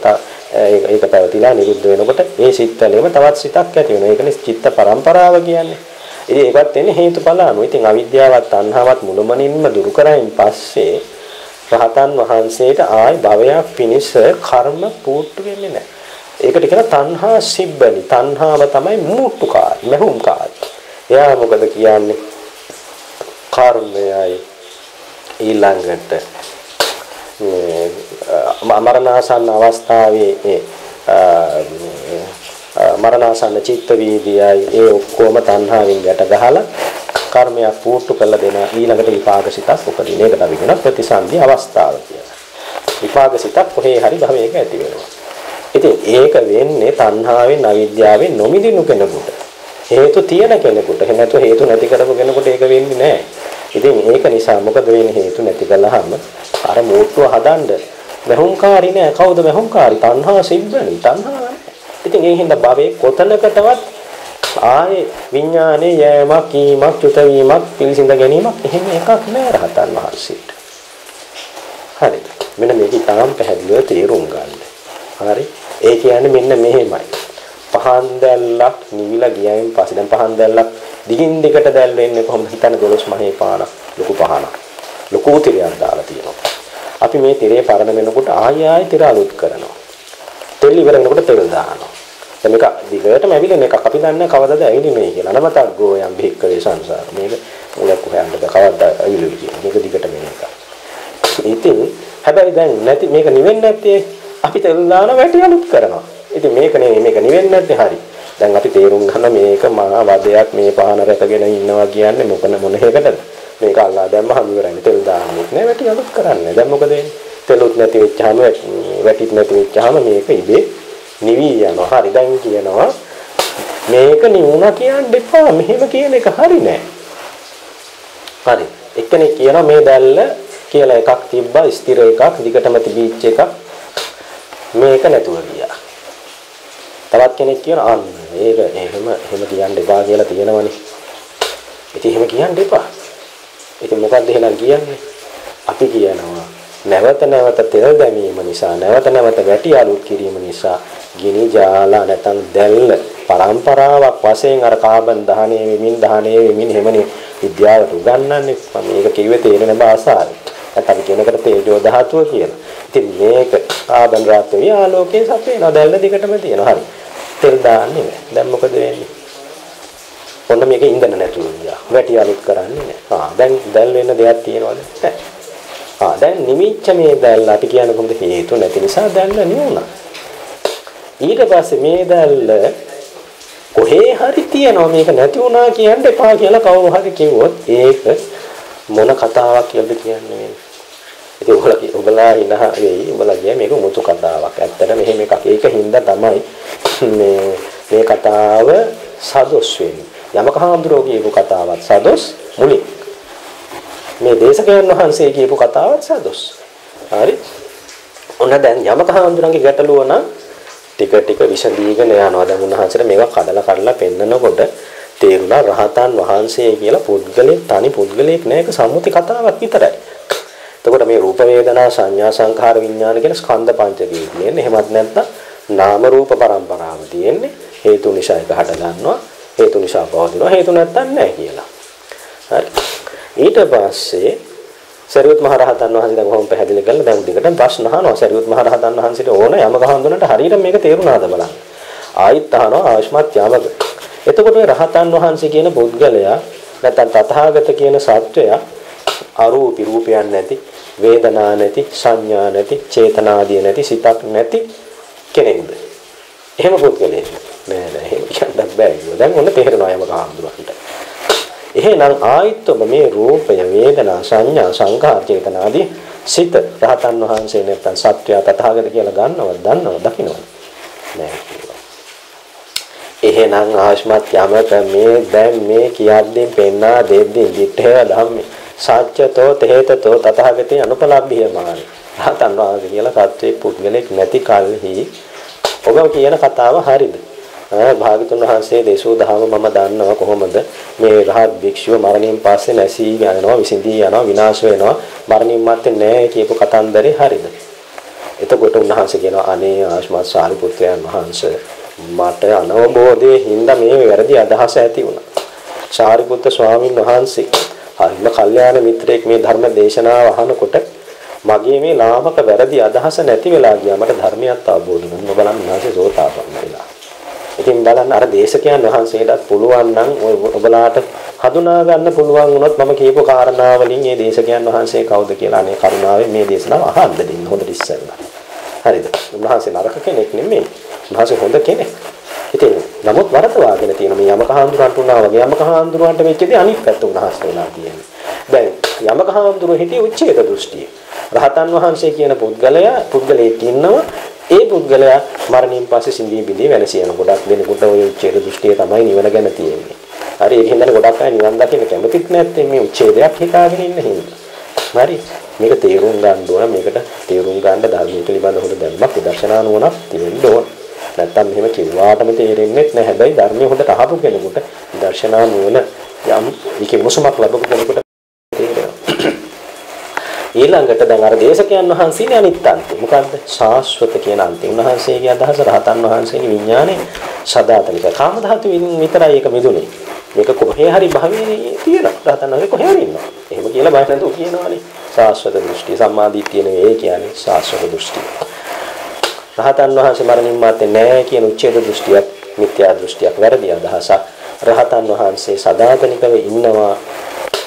ඒක පැවතිලා නිරුද්ධ වෙනකොට ඒ සිත්වලේම තවත් සිතක් ඇති වෙනවා. ඒකනේ චිත්ත පරම්පරාව කියන්නේ. ඉතින් ඒකත් එන්නේ හේතුඵල අනුව. ඉතින් අවිද්‍යාවත් තණ්හාවත් මුළුමනින්ම දුරු කරයින් පස්සේ රහතන් වහන්සේට ආයි භවයක් පිනිස කර්ම පුට්ටු වෙන්නේ නැහැ. ඒකට කියන තණ්හා සිබ්බනි. තණ්හාව තමයි මුට්ටුකාරී, මහුම්කාරී. එයා මොකද කියන්නේ? කර්මයයි ඊළඟට මරණාසන්න අවස්ථාවේ මරණාසන්න චිත්ත වීදියයි ඒ ඔක්කොම තණ්හාවෙන් යට ගහලා කර්මයක් පුට්ටු කළ දෙන ඊළඟට විපාක සිතක් උපදින. ඒකට අපි කියන ප්‍රතිසන්දි අවස්ථාව කියලා. විපාක සිතක් කොහේ හරි භවයක ඇති වෙනවා. ඉතින් ඒක වෙන්නේ තණ්හාවෙන් අවිද්‍යාවෙන් නොමිදිනු කෙනෙකුට. හේතු තියෙන කෙනෙකුට. එහෙම නැත්නම් හේතු නැති කරපු කෙනෙකුට ඒක වෙන්නේ නැහැ. ඉතින් ඒක නිසා මොකද වෙන්නේ? හේතු නැති කළාම අර මෝට්ටුව හදන්න මහුම්කාරී නෑ. කවුද මහුම්කාරී? තණ්හා සිබ්බනි. තණ්හා නෑ. ඉතින් ඒ හින්දා භවයේ කොතනකටවත් ආයේ විඥානේ යෑමක්, කීමක්, චුත වීමක්, පිළිසිඳ ගැනීමක් එහෙම එකක් නෑ රහතන් වහන්සේට. හරි. මෙන්න මේක තාම පැහැදිලිව තේරුම් ගන්න. හරි. ඒ කියන්නේ මෙන්න මෙහෙමයි. පහන් දැල්ලක් නිවිලා ගියයින් පස්සේ දැන් පහන් දැල්ලක් දිගින් දිගට දැල් වෙන්නේ කොහොමද? හිතන 12 මහේ පානක් ලොකු පහනක්. ලොකු තිරයක් දාලා තියෙනවා. අපි මේ තිරේ පරණ වෙනකොට ආයෙ තිර අලුත් කරනවා. තෙල් ඉවර වෙනකොට තෙල් දානවා. මේක දිගටම ඇවිල්ලා එකක් අපි දන්නේ කවදාද ඇවිල්ලා කියලා. නමතක් ගෝයම් භික්කවේ සංසාර. මේක මුලක් හොයන්නද කවදාද ඇවිල්ලා කියලා. මේක දිගට මේක. ඉතින් හැබැයි දැන් නැති මේක නිවෙන්නේ නැත්තේ අපි තෙල් දාන වැටි අලුත් කරනවා. ඉතින් මේක නෙමෙයි මේක නිවෙන්නේ නැත්තේ හරි. දැන් අපි තේරුම් ගන්න මේක මහා වදයක් මේ පහන රැකගෙන ඉන්නවා කියන්නේ මොන හේකටද? මේක අල්ලා දැම්මම ඉවරයි. තෙල් දාන්නෙත් නෑ වැටි අලුත් කරන්නේ. දැන් මොකද වෙන්නේ? තෙලුත් නැති වෙච්චාම වැටිත් නැති වෙච්චාම මේක ඉබේ නිවි යනවා. හරි දැන් කියනවා මේක නිවුණා කියන්න එපා. මෙහෙම කියන එක හරි නෑ. හරි. එක්කෙනෙක් කියනවා මේ දැල්ල කියලා එකක් තිබ්බා ස්ථිර එකක් දිගටම තිබිච්ච එකක් මේක නැතුව ගියා. තවත් කෙනෙක් කියනවා අන්න ඒක එහෙම කියන්න එපා කියලා තියෙනවනේ. ඉතින් එහෙම කියන්න එපා. ඉතින් මොකද්ද එහෙනම් කියන්නේ? අපි කියනවා නැවත නැවත තෙල් දැමීම නිසා නැවත නැවත වැටි අලුත් කිරීම නිසා ගිනි ජාලා නැත්නම් දැල්ල පරම්පරාවක් වශයෙන් අර කාබන් දහනය වෙමින් එහෙමනේ විද්‍යාවට උගන්වන්නේ. මම මේක කිව්වේ තේරෙන භාෂාවෙන්. නැත්නම් කියනකට තේජෝ ධාතුව කියලා. ඉතින් මේක කාබන් රාත්‍රී ආලෝකයේ සපේනවා දැල්ල දිගටම තියෙනවා. හරි. තෙල් දාන්නේ නැහැ. දැන් මොකද වෙන්නේ? ඔන්න මේක ඉන්ධන නැතුව ගියා. වැටි අලුත් කරන්නේ නැහැ. දැන් දැල් වෙන දෙයක් තියෙනවද? නැහැ. දැන් නිමිච්ච මේ දැල්ල අපි කියන්නේ කොහොමද හේතු නැති නිසා දැල්ල නිවුණා. ඊට පස්සේ මේ දැල්ල කොහේ හරි තියනවා මේක නැති වුණා කියන්න එපා කියලා කවුරු හරි කිව්වොත් ඒක මොන කතාවක් කියලාද කියන්නේ? ඉතින් ඔයගොල්ලෝ ඉනහ වෙයි. ඔයගොල්ලෝ කිය මේක මුතු කතාවක්. ඇත්තට මෙහෙම එකක්. ඒක හින්දා තමයි මේ කතාව සදොස් වෙන්නේ. යමක හාමුදුරුවෝ කියපු කතාවත් සදොස් මුලින්. මේ දේශකයන් වහන්සේ කියපු කතාවත් සදොස්. හරි. ඔන්න දැන් යමක හාමුදුරන්ගේ ගැටලුව නම් ටික විසඳීගෙන යනවා. දැන් උන්වහන්සේට මේක කඩලා පෙන්නනකොට තේරුණා රහතන් වහන්සේ කියලා තනි පුද්ගලයෙක් නෑ. ඒක සම්මුති කතාවක් විතරයි. එතකොට මේ රූප වේදනා සංඥා සංඛාර විඥාන කියන ස්කන්ධ පංචකය තියෙන්නේ. එහෙමත් නැත්නම් නාම රූප පරම්පරාව තියෙන්නේ. හේතු නිසා එක හට ගන්නවා. හේතු නිසා පවතිනවා. හේතු නැත්නම් නෑ කියලා. හරි. ඊට පස්සේ සරියුත් මහ රහතන් වහන්සේ දැන් කොහොම පැහැදිලි කරලා දැන් දිගට ප්‍රශ්න අහනවා. සරියුත් මහ රහතන් වහන්සේට ඕන යමක හඳුනනට හරියට මේක තේරුණාද බලන්න. ආයිත් අහනවා ආශ්මත් යමක. එතකොට මේ රහතන් වහන්සේ කියන පුද්ගලයා නැත්නම් තථාගත කියන සත්වයා අරූපී රූපයන් නැති, වේදනා නැති, සංඥා නැති, චේතනාදී නැති, සිතක් නැති කෙනෙක්ද? එහෙම පුද්ගලයෙක් නෑ නෑ එහෙම කියන්න බෑ. දැන් ඔන්න තේරෙනවා යමක හඳුනනට. එහෙනම් ආයිත් ඔබ මේ රූපය වේදනා සංඥා සංඛාර චේතනාදී සිත රහතන් වහන්සේ නැත්නම් සත්‍යය තථාගත කියලා දන්නව දකින්නව නෑ කියලා. එහෙනම් ආශ්මත් යමක මේ දැන් මේ කියද්දී පෙන්නා දෙද්දී දිත්තේ ධම්මේ සත්‍යතෝ තේතතෝ තථාගතේ අනුපලබ්ධියමාන රහතන් වහන්සේ කියලා සත්‍යයේ පුද්ගලෙක් නැති කල්හි ඔබ කියන කතාව හරිද? භාගතුන් වහන්සේ දේශෝ දහම මම දන්නවා කොහොමද මේ රහත් භික්ෂුව මරණයෙන් පස්සේ නැසී යනවා විසිඳී යනවා විනාශ වෙනවා මරණින් මත්තේ නෑ කියපු කතන්දරේ හරිද? එතකොට උන්වහන්සේ කියනවා අනේ ආශ්මත් සාරිපුත්‍රයන් වහන්සේ මට අනවබෝධයේ හින්දා මේ වැරදි අදහස ඇති වුණා. සාරිපුත්‍ර ස්වාමීන් වහන්සේ හරිම කල්යාණ මිත්‍රයෙක් මේ ධර්ම දේශනාව අහනකොට මගේ මේ ලාමක වැරදි අදහස නැති වෙලා ගියා. මට ධර්මයක් අවබෝධ වුණා. බලන්න උන්වහන්සේ සෝතාපන්න වෙලා. ඉතින් බලන්න අර දේශකයන් වහන්සේටත් පුළුවන් නම් ඔබලාට හඳුනා ගන්න පුළුවන් වුණොත් මම කියපු කාරණා වලින් මේ දේශකයන් වහන්සේ කවුද කියලා අනේ කරුණාවෙන් මේ දේශනාව අහන්න දෙන්න හොඳට ඉස්සෙල්ලා. හරිද? උන්වහන්සේ නරක කෙනෙක් නෙමෙයි. උන්වහන්සේ හොඳ කෙනෙක්. ඉතින් නමුත් වරදවාගෙන තියෙන මේ යමක හාමුදුරන්ට උනා වගේ යමක හාමුදුරන්ට වෙච්ච දේ අනිත් පැත්ත උන්වහන්සේ වෙලා තියෙනවා. දැන් යමක හාමුදුරුවෝ හිටියේ උච්ඡේද දෘෂ්ටිය. රහතන් වහන්සේ කියන පුද්ගලයෙක් ඉන්නවා. ඒ පුද්ගලයා මරණින් පස්සේ සිඳී බිඳී වෙනස යන ගොඩක් දෙනෙකුට ඔය උච්ඡේද දෘෂ්ටිය තමයි නිවන ගැන තියෙන්නේ. හරි ඒක හින්දා ගොඩක් අය නිවන් දකින්න කැමතිත් නැත්තේ මේ උච්ඡේදයක් හිතාගෙන ඉන්න හින්දා. හරි මේක තේරුම් ගන්න ඕන. මේකට තේරුම් ගන්න ධර්මයේ පිළිබඳ හොඳ දැනුමක් විදර්ශනා නුවණක් තියෙන්න ඕන. නැත්තම් මෙහෙම කිව්වාටම තේරෙන්නේ නැහැ. හැබැයි ධර්මයේ හොඳට අහපු කෙනෙකුට විදර්ශනා නුවණ යම් ඒකේ මොසමක් ලැබපු කෙනෙකුට තේරෙනවා. ඊළඟට දැන් අර දේශකයන් වහන්සේනේ අනිත් අන්තය. මොකද්ද? ශාස්වත කියන අන්තය. උන්වහන්සේගේ අදහස රහතන් වහන්සේගේ විඥානේ සදාතනික කාම ධාතුවෙන් විතරයි ඒක මිදුනේ. මේක කොහේ හරි භවයේ තියෙන රහතන් වහන්සේ කොහේ හරි ඉන්නවා. එහෙම කියලා බය නැතුව කියනවානේ. ශාස්වත දෘෂ්ටි සම්මාදිට්ඨිය නෙවෙයි කියන්නේ ශාස්වත දෘෂ්ටි. රහතන් වහන්සේ මරණින් මත්තේ නැහැ කියන උච්ඡේද දෘෂ්ටියක් මිත්‍යා දෘෂ්ටියක් වැරදි අදහසක්. රහතන් වහන්සේ සදාතනිකව ඉන්නවා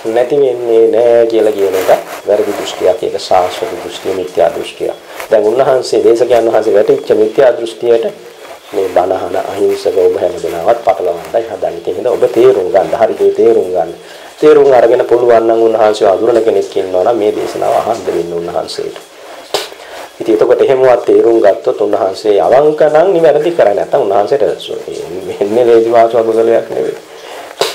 නැති වෙන්නේ නැහැ කියලා කියන එක වැරදි දෘෂ්ටියක්. ඒක සාස්වත දෘෂ්ටිය මිත්‍යා දෘෂ්ටිය. දැන් උන්වහන්සේ දේශකයන් වහන්සේ වැටිච්ච මිත්‍යා දෘෂ්ටියට මේ බණහන අහිංසක ඔබ හැමදෙනාවත් පටලවන්නයි හදන්නේ. ඒ හින්දා ඔබ තේරුම් ගන්න. හරියට තේරුම් ගන්න. තේරුම් අරගෙන පුළුවන් නම් උන්වහන්සේ අඳුරන කෙනෙක් ඉන්නවා නම් මේ දේශනාව අහන්න වෙන්න උන්වහන්සේට. ඉතින් එතකොට එහෙමවත් තේරුම් ගත්තොත් උන්වහන්සේ අවංක නම් නිවැරදි කරන්නේ නැත්නම් උන්වහන්සේට මෙන්නේ ලේසි වාසවගලයක් නෙවෙයි.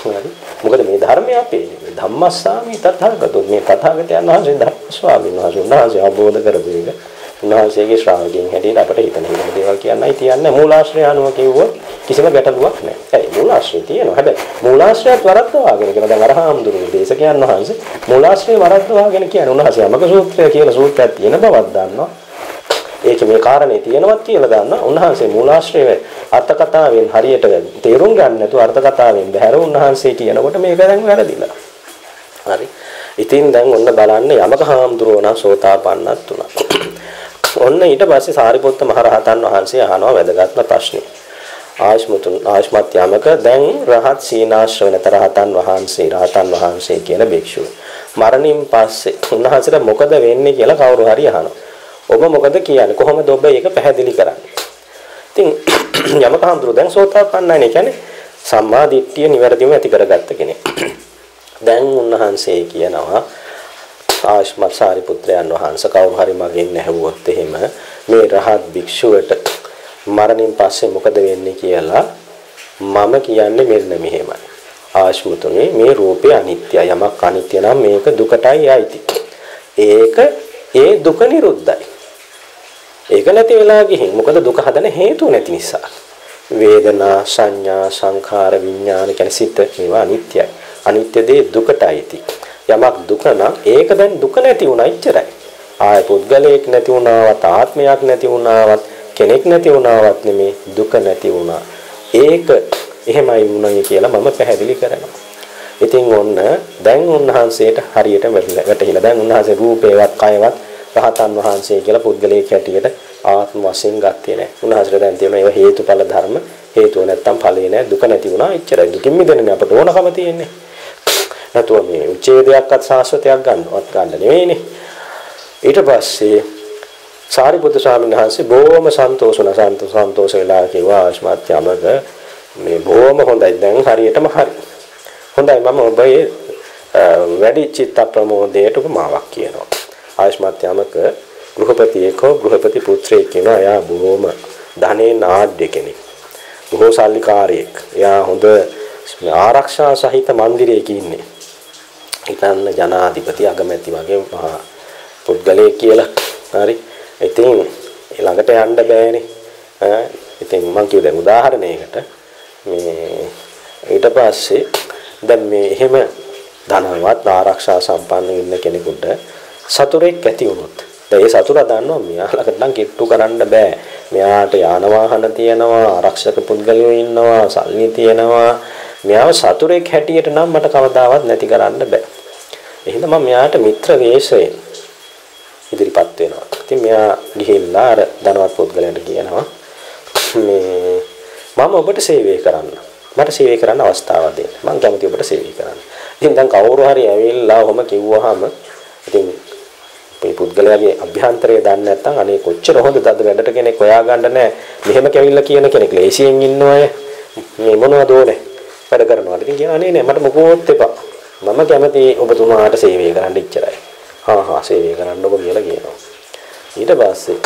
හරි. මොකද මේ ධර්මය අපේ ධම්මස්සාමි තථාගතෝ මේ තථාගතයන් වහන්සේ ධර්ම ස්වාමීන් වහන්සේ උන්වහන්සේ අවබෝධ කරපු එක උන්වහන්සේගේ ශ්‍රාවකයන් හැටියට අපිට හිතන දේවල් කියන්නයි තියන්නේ. මූලාශ්‍රය අනුව කිව්වොත් කිසිම ගැටලුවක් නැහැ. ඒ මූලාශ්‍රය තියෙනවා. හැබැයි මූලාශ්‍රයත් වරද්දවාගෙන කියලා දැන් අරහාමුදුරුවෝ දේශකයන් වහන්සේ මූලාශ්‍රය වරද්දවාගෙන කියන්නේ උන්වහන්සේ යමක සූත්‍රය කියලා සූත්‍රයක් තියෙන බවක් දන්නවා. ඒකේ මේ කාරණේ තියෙනවත් කියලා දන්නා. උන්වහන්සේ මූලාශ්‍රයේ අර්ථ කතාවෙන් හරියට තේරුම් ගන්න නැතුව අර්ථ කතාවෙන් බහැර උන්වහන්සේ කියනකොට මේක දැන් වැරදිලා. හරි. ඉතින් දැන් ඔන්න බලන්න යමක හාමුදුරුවෝ නම් සෝතාපන්නත් උනා. ඔන්න ඊට පස්සේ සාරිපුත්ත මහ රහතන් වහන්සේ අහනවා වැදගත්ම ප්‍රශ්නේ. ආශ්මත් යමක දැන් රහත් සීනාශ්‍රවණ රහතන් වහන්සේ කියන භික්ෂුව. මරණින් පස්සේ උන්වහන්සේට මොකද වෙන්නේ කියලා කවුරු හරි අහනවා. ඔබ මොකද කියන්නේ? කොහොමද ඔබ ඒක පැහැදිලි කරන්නේ? ඉතින් යමක හඳුරු දැන් සෝතාපන්නයි කියන්නේ සම්මා දිට්ඨිය නිවැරදිව ඇති කරගත්ත කෙනෙක්. දැන් උන්වහන්සේ කියනවා ආශ්මත් සාරිපුත්‍රයන් වහන්සේ කවුරු හරි මගෙන් ඇහුවොත් එහෙම මේ රහත් භික්ෂුවට මරණින් පස්සේ මොකද වෙන්නේ කියලා මම කියන්නේ මෙන්න මෙහෙමයි. ආශ්මතුනේ මේ රූපය අනිත්‍යයි. යමක් අනිත්‍ය නම් මේක දුකටයි යයිති. ඒ දුක නිරුද්ධයි. ඒක නැති වෙලා ගිහින් මොකද දුක හදන හේතුව නැති නිසා. වේදනා සංඥා සංඛාර විඥාන කියන සිත මේවා අනිත්‍යයි. අනිත්‍ය දේ දුකටයිති. යමක් දුක නම් ඒක දැන් දුක නැති වුණා ඉච්චරයි. ආය පුද්ගලයෙක් නැති වුණාවත් ආත්මයක් නැති වුණාවත් කෙනෙක් නැති වුණාවත් නෙමේ දුක නැති වුණා. ඒක එහෙමයි වුණයි කියලා මම පැහැදිලි කරනවා. ඉතින් ඔන්න දැන් උන්වහන්සේට හරියට වැටහිලා දැන් උන්වහන්සේ රූපේවත් කයවත් රහතන් වහන්සේ කියලා පුද්ගලයෙක් හැටියට ආත්ම වශයෙන් ගත්තේ නැහැ. උන්වහන්සේට දැන් තියෙන ඒවා හේතුඵල ධර්ම හේතුව නැත්තම් ඵලේ නැහැ දුක නැති වුණා එච්චරයි. දුකින් මිදෙන්නේ අපට ඕනකම තියෙන්නේ. නැතුව මේ උච්ඡේදයක්වත් සාස්වතයක් ගන්නවත් ගන්න නෙවෙයිනේ. ඊට පස්සේ සාරිපුත්‍ර ස්වාමීන් වහන්සේ බොහොම සන්තෝෂ වෙලා කිව්වා ආශ්මත් යමක මේ බොහොම හොඳයි දැන් හරියටම හරි. හොඳයි මම ඔබේ වැඩි චිත්ත ප්‍රමෝදයට උපමාවක් කියනවා. ආශ්මත් යමක ගෘහපති පුත්‍රයෙක් කෙනා එයා බොහොම ධනේ නාඩ්‍ය කෙනෙක්. බොහෝ සල්ලිකාරයෙක්. එයා හොඳ ආරක්ෂා සහිත මන්දිරයක ඉන්නේ. හිතන්න ජනාධිපති අගමැති වගේ මහා පුද්ගලයෙක් කියලා. හරි. ඉතින් ළඟට යන්න බෑනේ. ඉතින් මම කියු දැන් උදාහරණයකට මේ ඊට පස්සේ දැන් මේ එහෙම ධනවත් ආරක්ෂා සම්පන්න ඉන්න කෙනෙකුට සතුරෙක් ඇති වුණොත් දැන් ඒ සතුරා දන්නවා මෙයාලකට නම් කිට්ටු කරන්න බෑ. මෙයාට යාන වාහන තියෙනවා, ආරක්ෂක පුද්ගලයෝ ඉන්නවා, සල්ලි තියෙනවා. මෙයාව සතුරෙක් හැටියට නම් මට කවදාවත් නැති කරන්න බෑ. එහෙනම් මම මෙයාට මිත්‍ර වේශයෙන් ඉදිරිපත් වෙනවා. ඉතින් මෙයා ගිහිල්ලා අර ධනවත් පුද්ගලයන්ට කියනවා මේ මම ඔබට සේවය කරන්න. මට සේවය කරන්න අවස්ථාවක් දෙන්න. මම කැමතියි ඔබට සේවය කරන්න. ඉතින් දැන් කවුරු හරි ඇවිල්ලා ඔහොම කිව්වහම ඉතින් මේ පුද්ගලයාගේ අභ්‍යන්තරය දන්නේ නැත්නම් අනේ කොච්චර හොඳද අද වැඩට කෙනෙක් හොයාගන්න නැහැ. මෙහෙම කැවිල්ලා කියන කෙනෙක් ලේසියෙන් ඉන්නවය. මේ මොනවද ඕනේ? වැඩ කරනවා. ඉතින් කියනවා අනේ නෑ මට මොකෝත් එපා. මම කැමතියි ඔබතුමාට සේවය කරන්න ඉච්චරයි. හා සේවය කරන්නකො කියලා කියනවා. ඊට පස්සේ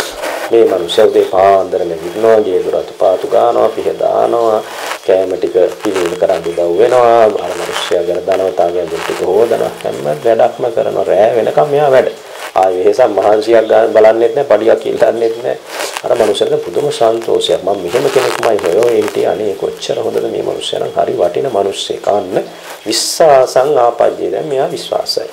මේ මිනිස්සු දෙපා පාන්දර නැගිටිනවා, ගේ දොරට පාතු ගන්නවා, පිහ දානවා, කෑම ටික පිළිවෙල කරන් උදව් වෙනවා. අර මිනිස්සයා ගැන ධනවතාවගේ ටික හොදනවා. හැම වැඩක්ම කරනවා. රෑ වෙනකම් මෙයා වැඩ. ආයෙ වෙහසක් මහන්සියක් ගන්න බලන්නෙත් නැහැ, පඩියක් ඉල්ලන්නෙත් නැහැ. අර මිනිස්සුන්ට පුදුම සන්තෝෂයක්. මම මෙහෙම කෙනෙක්මයි හොයෝ ඉන්ටි අනේ කොච්චර හොඳද මේ මිනිස්සයා නම් හරි වටින මිනිස්සෙක්. අන්න විශ්වාසං ආපජ්ජේ. දැන් මෙයා විශ්වාසයි.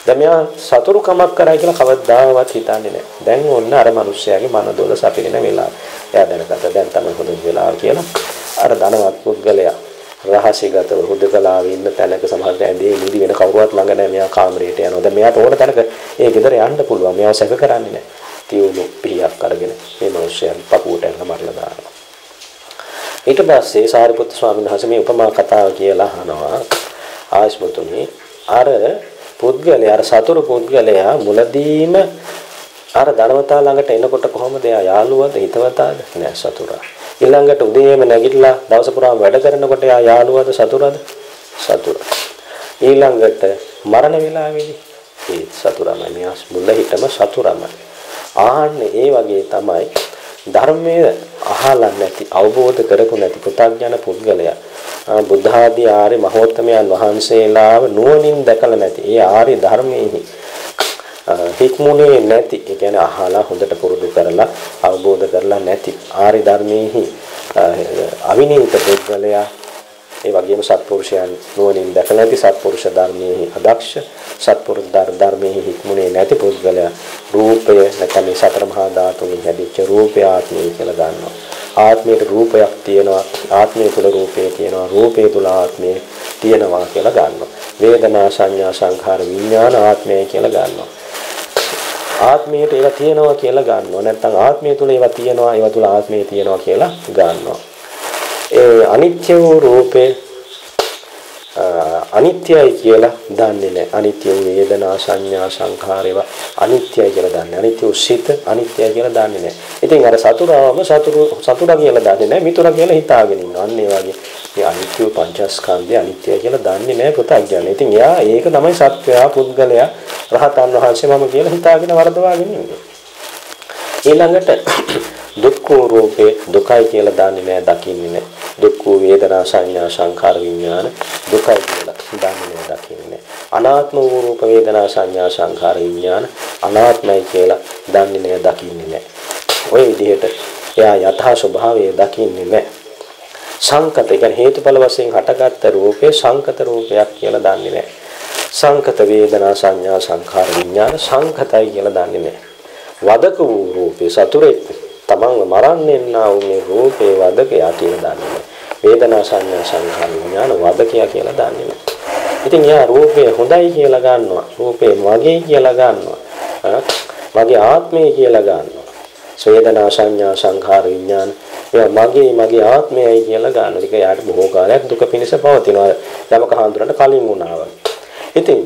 දැන් මෙයා සතුරුකමක් කරයි කියලා කවදාවත් හිතන්නේ නැහැ. දැන් ඔන්න අර මිනිස්සයාගේ මනදොල සපිරෙන වෙලාව. එයා දැනගත්ත දැන් තමයි හොඳ වෙලාව කියලා. අර ධනවත් පුද්ගලයා රහසිගතව හුදකලාවේ ඉන්න තැනක සමහරට ඇඳේ නිදි වෙන කවුරුවත් ළඟ නැහැ. මෙයා කාමරයට යනවා. දැන් මෙයාට ඕන තැනක ඒ ගෙදර යන්න පුළුවන්. මෙයාව සැක කරන්නේ නැහැ. තියුණු පියක් අරගෙන මේ මිනිස්යන් පපුවට ඇල්ල මරලා දානවා. ඊට පස්සේ සාරිපුත්තු ස්වාමීන් වහන්සේ මේ උපමා කතාව කියලා අහනවා ආයස්මතුනි අර පුද්ගලයා අර සතුරු පුද්ගලයා මුලදීම අර ධනවතා ළඟට එනකොට කොහොමද එයා යාළුවද හිතවතාද නෑ සතුරා ඊළඟට උදේම නැගිටලා දවස පුරාම වැඩ කරනකොට එයා යාළුවද සතුරාද සතුරා ඊළඟට මරණ වේලාවේදී ඒ සතුරාමයි මෙයා මුල හිටම සතුරාමයි ආන්නේ ඒ වගේ තමයි ධර්මයේ අහලා නැති අවබෝධ කරගු නැති පුතග්ජන පුද්ගලයා බුද්ධ ආදී ආර්ය මහෝත්තමයන් වහන්සේලාව නුවණින් දැකලා නැති ඒ ආර්ය ධර්මයේ හික්මුනේ නැති ඒ කියන්නේ අහලා හොඳට පුරුදු කරලා අවබෝධ කරලා නැති ආර්ය ධර්මයේ අවිනීත පුද්ගලයා ඒ වගේම සත්පුරුෂයන් නුවණින් දැකලා නැති සත්පුරුෂ ධර්මයේ අදක්ෂ සත්පුරුෂ ධර්මයේ හික්මුනේ නැති පුද්ගලයා රූපය නැත්නම් සතර මහා ධාතුන්ගෙන් හැදිච්ච රූපය ආත්මය කියලා ගන්නවා. ආත්මයේ රූපයක් තියෙනවා, ආත්මය තුල රූපය තියෙනවා, රූපය තුල ආත්මය තියෙනවා කියලා ගන්නවා. වේදනා සංඥා සංඛාර විඥාන ආත්මය කියලා ගන්නවා. ආත්මයට ඒවා තියෙනවා කියලා ගන්නවා. නැත්නම් ආත්මය තුල ඒවා තියෙනවා, ඒවා තුල ආත්මය තියෙනවා කියලා ගන්නවා. ඒ අනිත්‍ය වූ රූපේ අනිත්‍යයි කියලා දන්නේ නැහැ. අනිත්‍ය වේදනා සංඥා සංඛාරේව අනිත්‍යයි කියලා දන්නේ. අනිත්‍ය සිත අනිත්‍යයි කියලා දන්නේ නැහැ. ඉතින් අර සතුරාම සතුරා කියලා දන්නේ නැහැ. මිතුරා කියලා හිතාගෙන ඉන්නවා. අන්න ඒ වගේ මේ අනිත්‍ය පංචස්කන්ධය අනිත්‍යයි කියලා දන්නේ නැහැ පුතග්ජනය. ඉතින් එයා ඒක තමයි සත්වයා පුද්ගලයා රහතන් වහන්සේ මම කියලා හිතාගෙන වරදවාගෙන ඉන්නේ. ඊළඟට දුක්ඛ රූපේ දුකයි කියලා දන්නේ නැහැ, දකින්නේ නැහැ. දුක්ඛ වේදනා සංඥා සංඛාර විඥාන දුකයි කියලා දන්නේ නැහැ, දකින්නේ නැහැ. අනාත්ම වූ රූප වේදනා සංඥා සංඛාර විඥාන අනාත්මයි කියලා දන්නේ නැහැ, දකින්නේ නැහැ. ඔය විදිහට එයා යථා ස්වභාවය දකින්නේ නැහැ. සංකත කියන්නේ හේතුඵල වශයෙන් හටගත්ත රූපේ සංකත රූපයක් කියලා දන්නේ නැහැ. සංකත වේදනා සංඥා සංඛාර විඥාන සංකතයි කියලා දන්නේ නැහැ. වදක වූ රූපේ සතුරේ තමන්ව මරන්නේ නා වූ මේ රූපේ වදකයා කියලා දන්නේ නැහැ. වේදනා සංඥා සංඛාර විඥාන වදකයා කියලා දන්නේ නැහැ. ඉතින් එයා රූපේ හොඳයි කියලා ගන්නවා. රූපේ මගේ කියලා ගන්නවා. මගේ ආත්මය කියලා ගන්නවා. වේදනා සංඥා සංඛාර විඥාන එයා මගේ ආත්මයයි කියලා ගන්නවා. ඒක යාට බොහෝ කාලයක් දුක පිණිස පවතිනවා. යමක හඳුනන්න කලින් වුණා. ඉතින්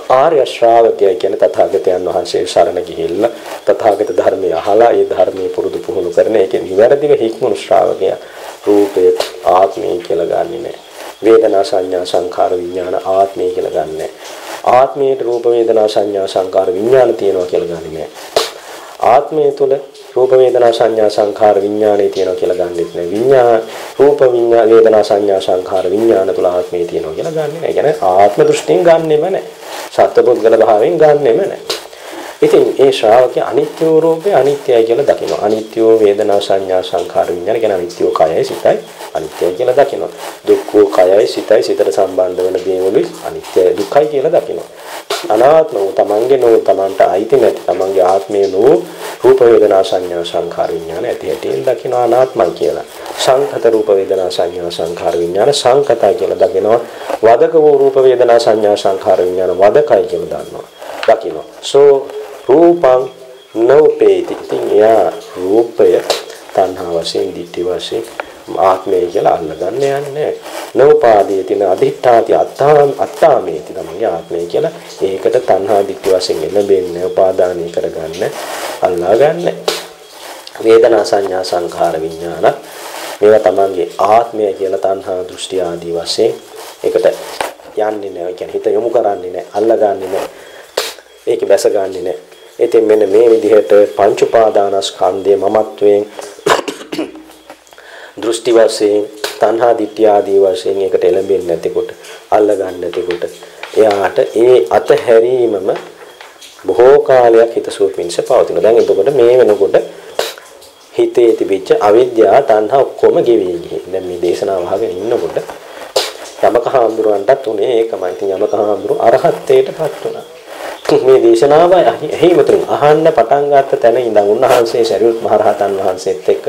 ආර්ය ශ්‍රාවකය කියන්නේ තථාගතයන් වහන්සේ සරණ ගිහිල්ලා තථාගත ධර්මය අහලා ඒ ධර්මයේ පුරුදු පුහුණු කරන ඒකේ නිවැරදිව හික්මුණු ශ්‍රාවකයා රූපේ ආත්මය කියලා ගන්නෙ නෑ. වේදනා සංඥා සංඛාර විඥාන ආත්මය කියලා ගන්නෙ නෑ. ආත්මයේ රූප වේදනා සංඥා සංඛාර විඥාන තියෙනවා කියලා ගන්නෙ නෑ. ආත්මය තුළ රූප වේදනා සංඥා සංඛාර විඥානේ තියෙනවා කියලා ගන්නෙත් නෑ. විඥාන රූප විඥාන වේදනා සංඥා සංඛාර විඥාන තුළ ආත්මය තියෙනවා කියලා ගන්නෙ නෑ. ඒ කියන්නේ ආත්ම දෘෂ්ටියෙන් ගන්නෙම නෑ. සත්පුද්ගල භාවයෙන් ගන්නෙම නෑ. ඉතින් ඒ ශ්‍රාවකයා අනිත්‍ය රූපේ අනිත්‍යයි කියලා දකිනවා. අනිත්‍ය වේදනා සංඥා සංඛාර විඥාන කියන අනිත්‍ය කයයි සිතයි අනිත්‍යයි කියලා දකිනවා. දුක්ඛ කයයි සිතයි සිතට සම්බන්ධ වෙන දේවලුයි අනිත්‍ය දුක්ඛයි කියලා දකිනවා. අනාත්ම වූ තමන්ගේ නෝ තමන්ට අයිති නැති තමන්ගේ ආත්මය නෝ රූප වේදනා සංඥා සංඛාර විඥාන ඇති හැටියෙන් දකිනවා අනාත්මයි කියලා. සංඛත රූප වේදනා සංඥා සංඛාර විඥාන සංඛතයි කියලා දකිනවා. වදක වූ රූප වේදනා සංඥා සංඛාර විඥාන වදකයි කියලා දන්නවා. දකිනවා. සෝ රූපං නෝපේති. ඉතින් එයා රූපය තණ්හා වශයෙන් ditthi වශයෙන් ආත්මය කියලා අල්ලගන්න යන්නේ. නෝපාදී තින අදිඨාති අත්තාමේති තමයි ආත්මය කියලා. ඒකට තණ්හා ditthi වශයෙන් එළඹෙන්නේ උපාදානය කරගන්න අල්ලාගන්න. වේදනා සංඥා සංඛාර විඥාන මේවා තමන්ගේ ආත්මය කියලා තණ්හා දෘෂ්ටි ආදී වශයෙන් ඒකට යන්නේ නැහැ. කියන්නේ හිත යොමු කරන්නේ නැහැ, අල්ලගන්නේ නැහැ. ඒක බැස ගන්නෙ නෑ. ඉතින් මෙන්න මේ විදිහට පංච උපාදානස්කන්ධයේ මමත්වයෙන් දෘෂ්ටි වශයෙන් තණ්හා දිට්ඨිය ආදී වශයෙන් ඒකට එළඹෙන්නේ නැතිකොට අල්ල ගන්න නැතිකොට එයාට ඒ අතහැරීමම බොහෝ කාලයක් හිතසුව පිණිස පවතිනවා. දැන් එතකොට මේ වෙනකොට හිතේ තිබිච්ච අවිද්‍යාව තණ්හා ඔක්කොම ගෙවි ගිහින්. දැන් මේ දේශනාව අහගෙන ඉන්නකොට යමක හාමුදුරන්ටත් උනේ ඒකමයි. ඉතින් යමක හාමුදුරු අරහත්ත්වයටපත් වුණා. මේ දේශනාව එහෙමතුන් අහන්න පටන් ගත්ත තැන ඉඳන් උන්වහන්සේ ශරීරත් මහරහතන් වහන්සේත් එක්ක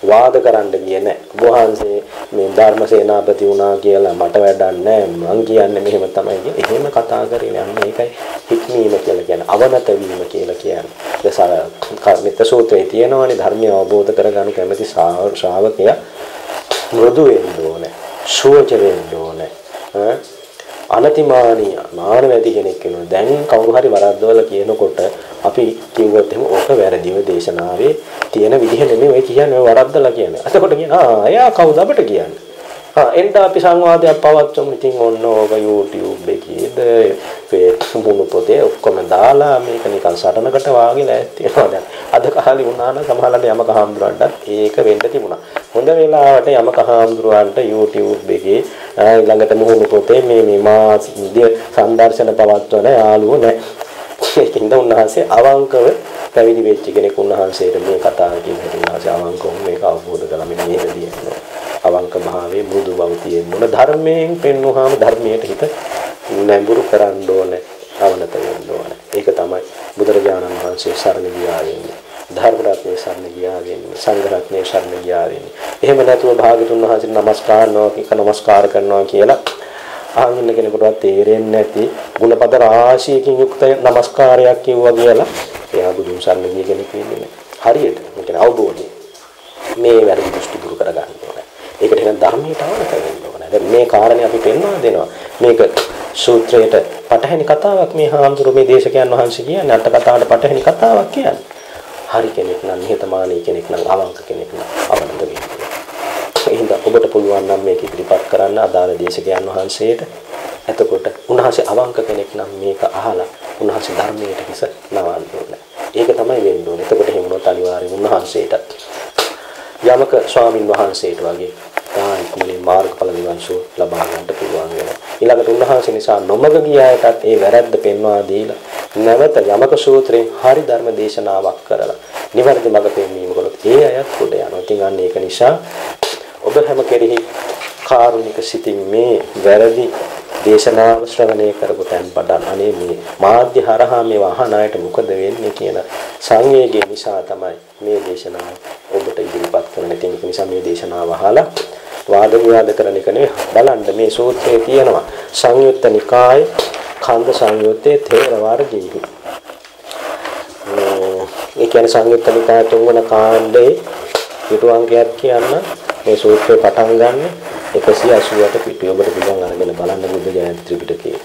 වාද කරන්න ගියේ නැහැ. ඔබ වහන්සේ මේ ධර්මසේනාපති වුණා කියලා මට වැඩක් නැහැ. මං කියන්නේ මෙහෙම තමයි කියන්නේ. එහෙම කතා කරගෙන යන්න ඒකයි හික්මීම කියලා කියන්නේ. අවනත වීම කියලා කියන්නේ. මෙත්ත සූත්‍රයේ තියෙනවානේ ධර්මය අවබෝධ කරගන්න කැමති ශ්‍රාවකයා මෘදු වෙන්න ඕනේ. සුවච වෙන්න ඕනේ. අනතිමානීය මාන වැඩි කෙනෙක් වෙනවා. දැන් කවුරු හරි වරද්දවල කියනකොට අපි කිව්වොත් එහෙම ඕක වැරදිව දේශනාවේ තියෙන විදිහ නෙමෙයි ඔය කියන්නේ ඔය වරද්දලා කියන්නේ. එතකොට කියනවා එයා කවුද අපිට කියන්නේ? එන්න අපි සංවාදයක් පවත්වමු. ඉතින් ඔන්න ඕක YouTube එකේද Facebook පොතේ ඔක්කොම දාලා මේක නිකන් සටනකට වාගේ ලෑස්ති වෙනවා දැන්. අද කාලේ වුණා නම් සමහරවිට යමක හාමුදුරන්ටත් ඒක වෙන්න තිබුණා. හොඳ වෙලාවට යමක හාමුදුරන්ට YouTube එකේ ළඟට මුහුණු පොතේ මේ මාධ්‍ය සංදර්ශන පවත්වන යාළුවෝ නැහැ. ඒකින්ද උන්වහන්සේ අවංකව පැවිදි වෙච්ච කෙනෙක් උන්වහන්සේට මේ කතාව කියන හැටි උන්වහන්සේ අවංකව මේක අවබෝධ කරලා මෙන්න මේක දියනවා. අවංක භාවයේ මෘදු බව තියෙන්න ඕන. ධර්මයෙන් පෙන්වුවාම ධර්මයට හිත නැඹුරු කරන්න ඕනේ. අවනත වෙන්න ඕනේ. ඒක තමයි බුදුරජාණන් වහන්සේ සරණ ගියා වෙන්නේ. ධර්ම රත්නයේ සරණ ගියා වෙන්නේ. සංඝ රත්නයේ සරණ ගියා වෙන්නේ. එහෙම නැතුව භාගතුන් වහන්සේට නමස්කාර කරනවා කියලා ආන්න කෙනෙකුටවත් තේරෙන්නේ නැති ගුණපද රාශියකින් යුක්ත නමස්කාරයක් කිව්වා කියලා එයා බුදුන් සරණ ගිය කෙනෙක් වෙන්නේ නැහැ. හරියට මේක අවබෝධය. මේ වැරදි දෘෂ්ටි දුරු කර ගන්න ඕනේ. ඒකට එහෙනම් ධර්මයට අවනත වෙන්න ඕනේ. දැන් මේ කාරණේ අපි පෙන්වා දෙනවා. මේක සූත්‍රයට පටහැනි කතාවක් මේ හාමුදුරුවෝ මේ දේශකයන් වහන්සේ කියන්නේ අට කතාවට පටහැනි කතාවක් කියන්නේ. හරි කෙනෙක් නම් නිහතමානී කෙනෙක් නම් අවංක කෙනෙක් නම් අවනත වෙන්න. එහෙනම් ඔබට පුළුවන් නම් මේක ඉදිරිපත් කරන්න අදාළ දේශකයන් වහන්සේට. එතකොට උන්වහන්සේ අවංක කෙනෙක් නම් මේක අහලා උන්වහන්සේ ධර්මයට හිස නවන්න ඕනේ. ඒක තමයි වෙන්න ඕනේ. එතකොට එහෙම වුණොත් අනිවාර්යයෙන් උන්වහන්සේටත් යමක ස්වාමින් වහන්සේට වගේ තායිකුමනේ මාර්ගඵල නිවන් සුව ලබා ගන්නට පුළුවන් වෙනවා. ඊළඟට උන්වහන්සේ නිසා නොමග ගිය අයටත් ඒ වැරද්ද පෙන්වා දීලා නැවත යමක සූත්‍රයෙන් හරි ධර්ම දේශනාවක් කරලා නිවැරදි මඟ පෙන්වීම කළොත් ඒ අයත් කොට යනවා. ඉතින් අන්න ඒක නිසා ඔබ හැම කෙරෙහි කාරුණික සිතින් මේ වැරදි දේශනාව ශ්‍රවණය කරපු තැන් පටන් අනේ මේ මාධ්‍ය හරහා මේ අහන අයට මොකද වෙන්නේ කියන සංවේගය නිසා තමයි මේ දේශනාව ඔබට ඉදිරිපත් කරන. ඉතින් ඒක නිසා මේ දේශනාව අහලා වාද විවාද කරන එක නෙවෙයි බලන්න මේ සූත්‍රයේ තියෙනවා සංයුත්ත නිකායේ ඛණ්ඩ සංයුත්තේ තේර වර්ගයේ. ඒ කියන්නේ සංයුත්ත නිකායේ තුන්වන කාණ්ඩේ පිටු අංකයක් කියන්න මේ සූත්‍රය පටන් ගන්න 188 පිටුව ඔබට පුළුවන් අරගෙන බලන්න බුද්ධ ජයන්ති ත්‍රිපිටකයේ.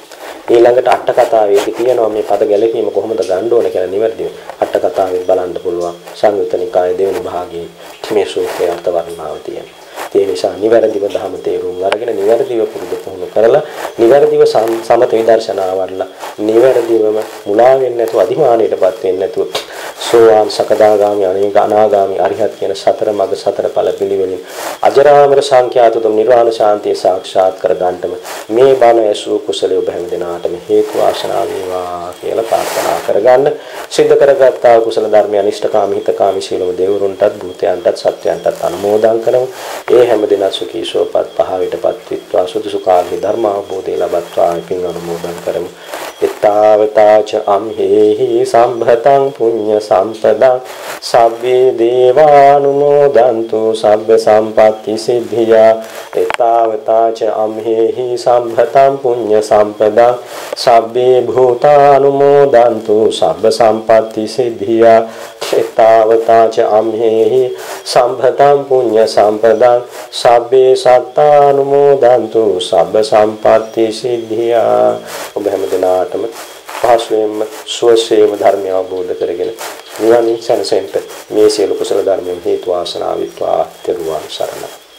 ඊළඟට අට කතාවේදී කියනවා මේ පද ගැලපීම කොහොමද ගන්න ඕන කියලා නිවැරදිව අට කතාවෙන් බලන්න පුළුවන්. සංයුත්ත නිකායේ දෙවෙනි භාගයේ මේ සූත්‍රයේ අර්ථ වර්ණනාව තියෙනවා. ඒ නිසා නිවැරදිව ධර්ම තේරුම් අරගෙන නිවැරදිව පුරුදු පුහුණු කරලා නිවැරදිව සමත විදර්ශනා වඩලා නිවැරදිවම මුලා වෙන්නේ නැතුව අධිමානයටපත් වෙන්නේ නැතුව සෝවාන් සකදාගාමි අනාගාමි අරිහත් කියන සතර මඟ සතර ඵල පිළිවෙලින් අජරාමර සංඛ්‍යාත උතුම් නිර්වාණ ශාන්තිය සාක්ෂාත් කර ගන්නටම මේ බණ ඇසූ කුසලයේ ඔබ හැම දිනාටම හේතු වාසනා වේවා කියලා ප්‍රාර්ථනා කරගන්න. සිද්ධ කරගත්තා කුසල ධර්ම අනිෂ්ඨකාමී හිතකාමී සීලම දේවරුන්ටත් භූතයන්ටත් සත්‍යයන්ටත් අනුමෝදන් කරමු. ඒ හැම දිනක් සුඛී සෝපත් පහවිතපත් විත්වා සුදුසු කාලේ ධර්ම අවබෝධය ලබත්වා පින් අනුමෝදන් කරමු. ittavataca amhehi sambhatang punya sampadang sabbe devanumodantu sabbe sampatti siddhiya ittavataca amhehi sambhatang punya sampadang sabbe bhutanumodantu sabbe sampatti siddhiya ittavataca amhehi sambhatang punya sampadang sabbe sattanumodantu sabbe sampatti siddhiya. ඔබ හැම දිනාටම පහසුවෙන්ම සුවසේම ධර්මය අවබෝධ කරගෙන නිවනින් සැනසෙන්න මේ සියලු කුසල ධර්මයන් හේතු වාසනා විත්වා තෙරුවන් සරණයි.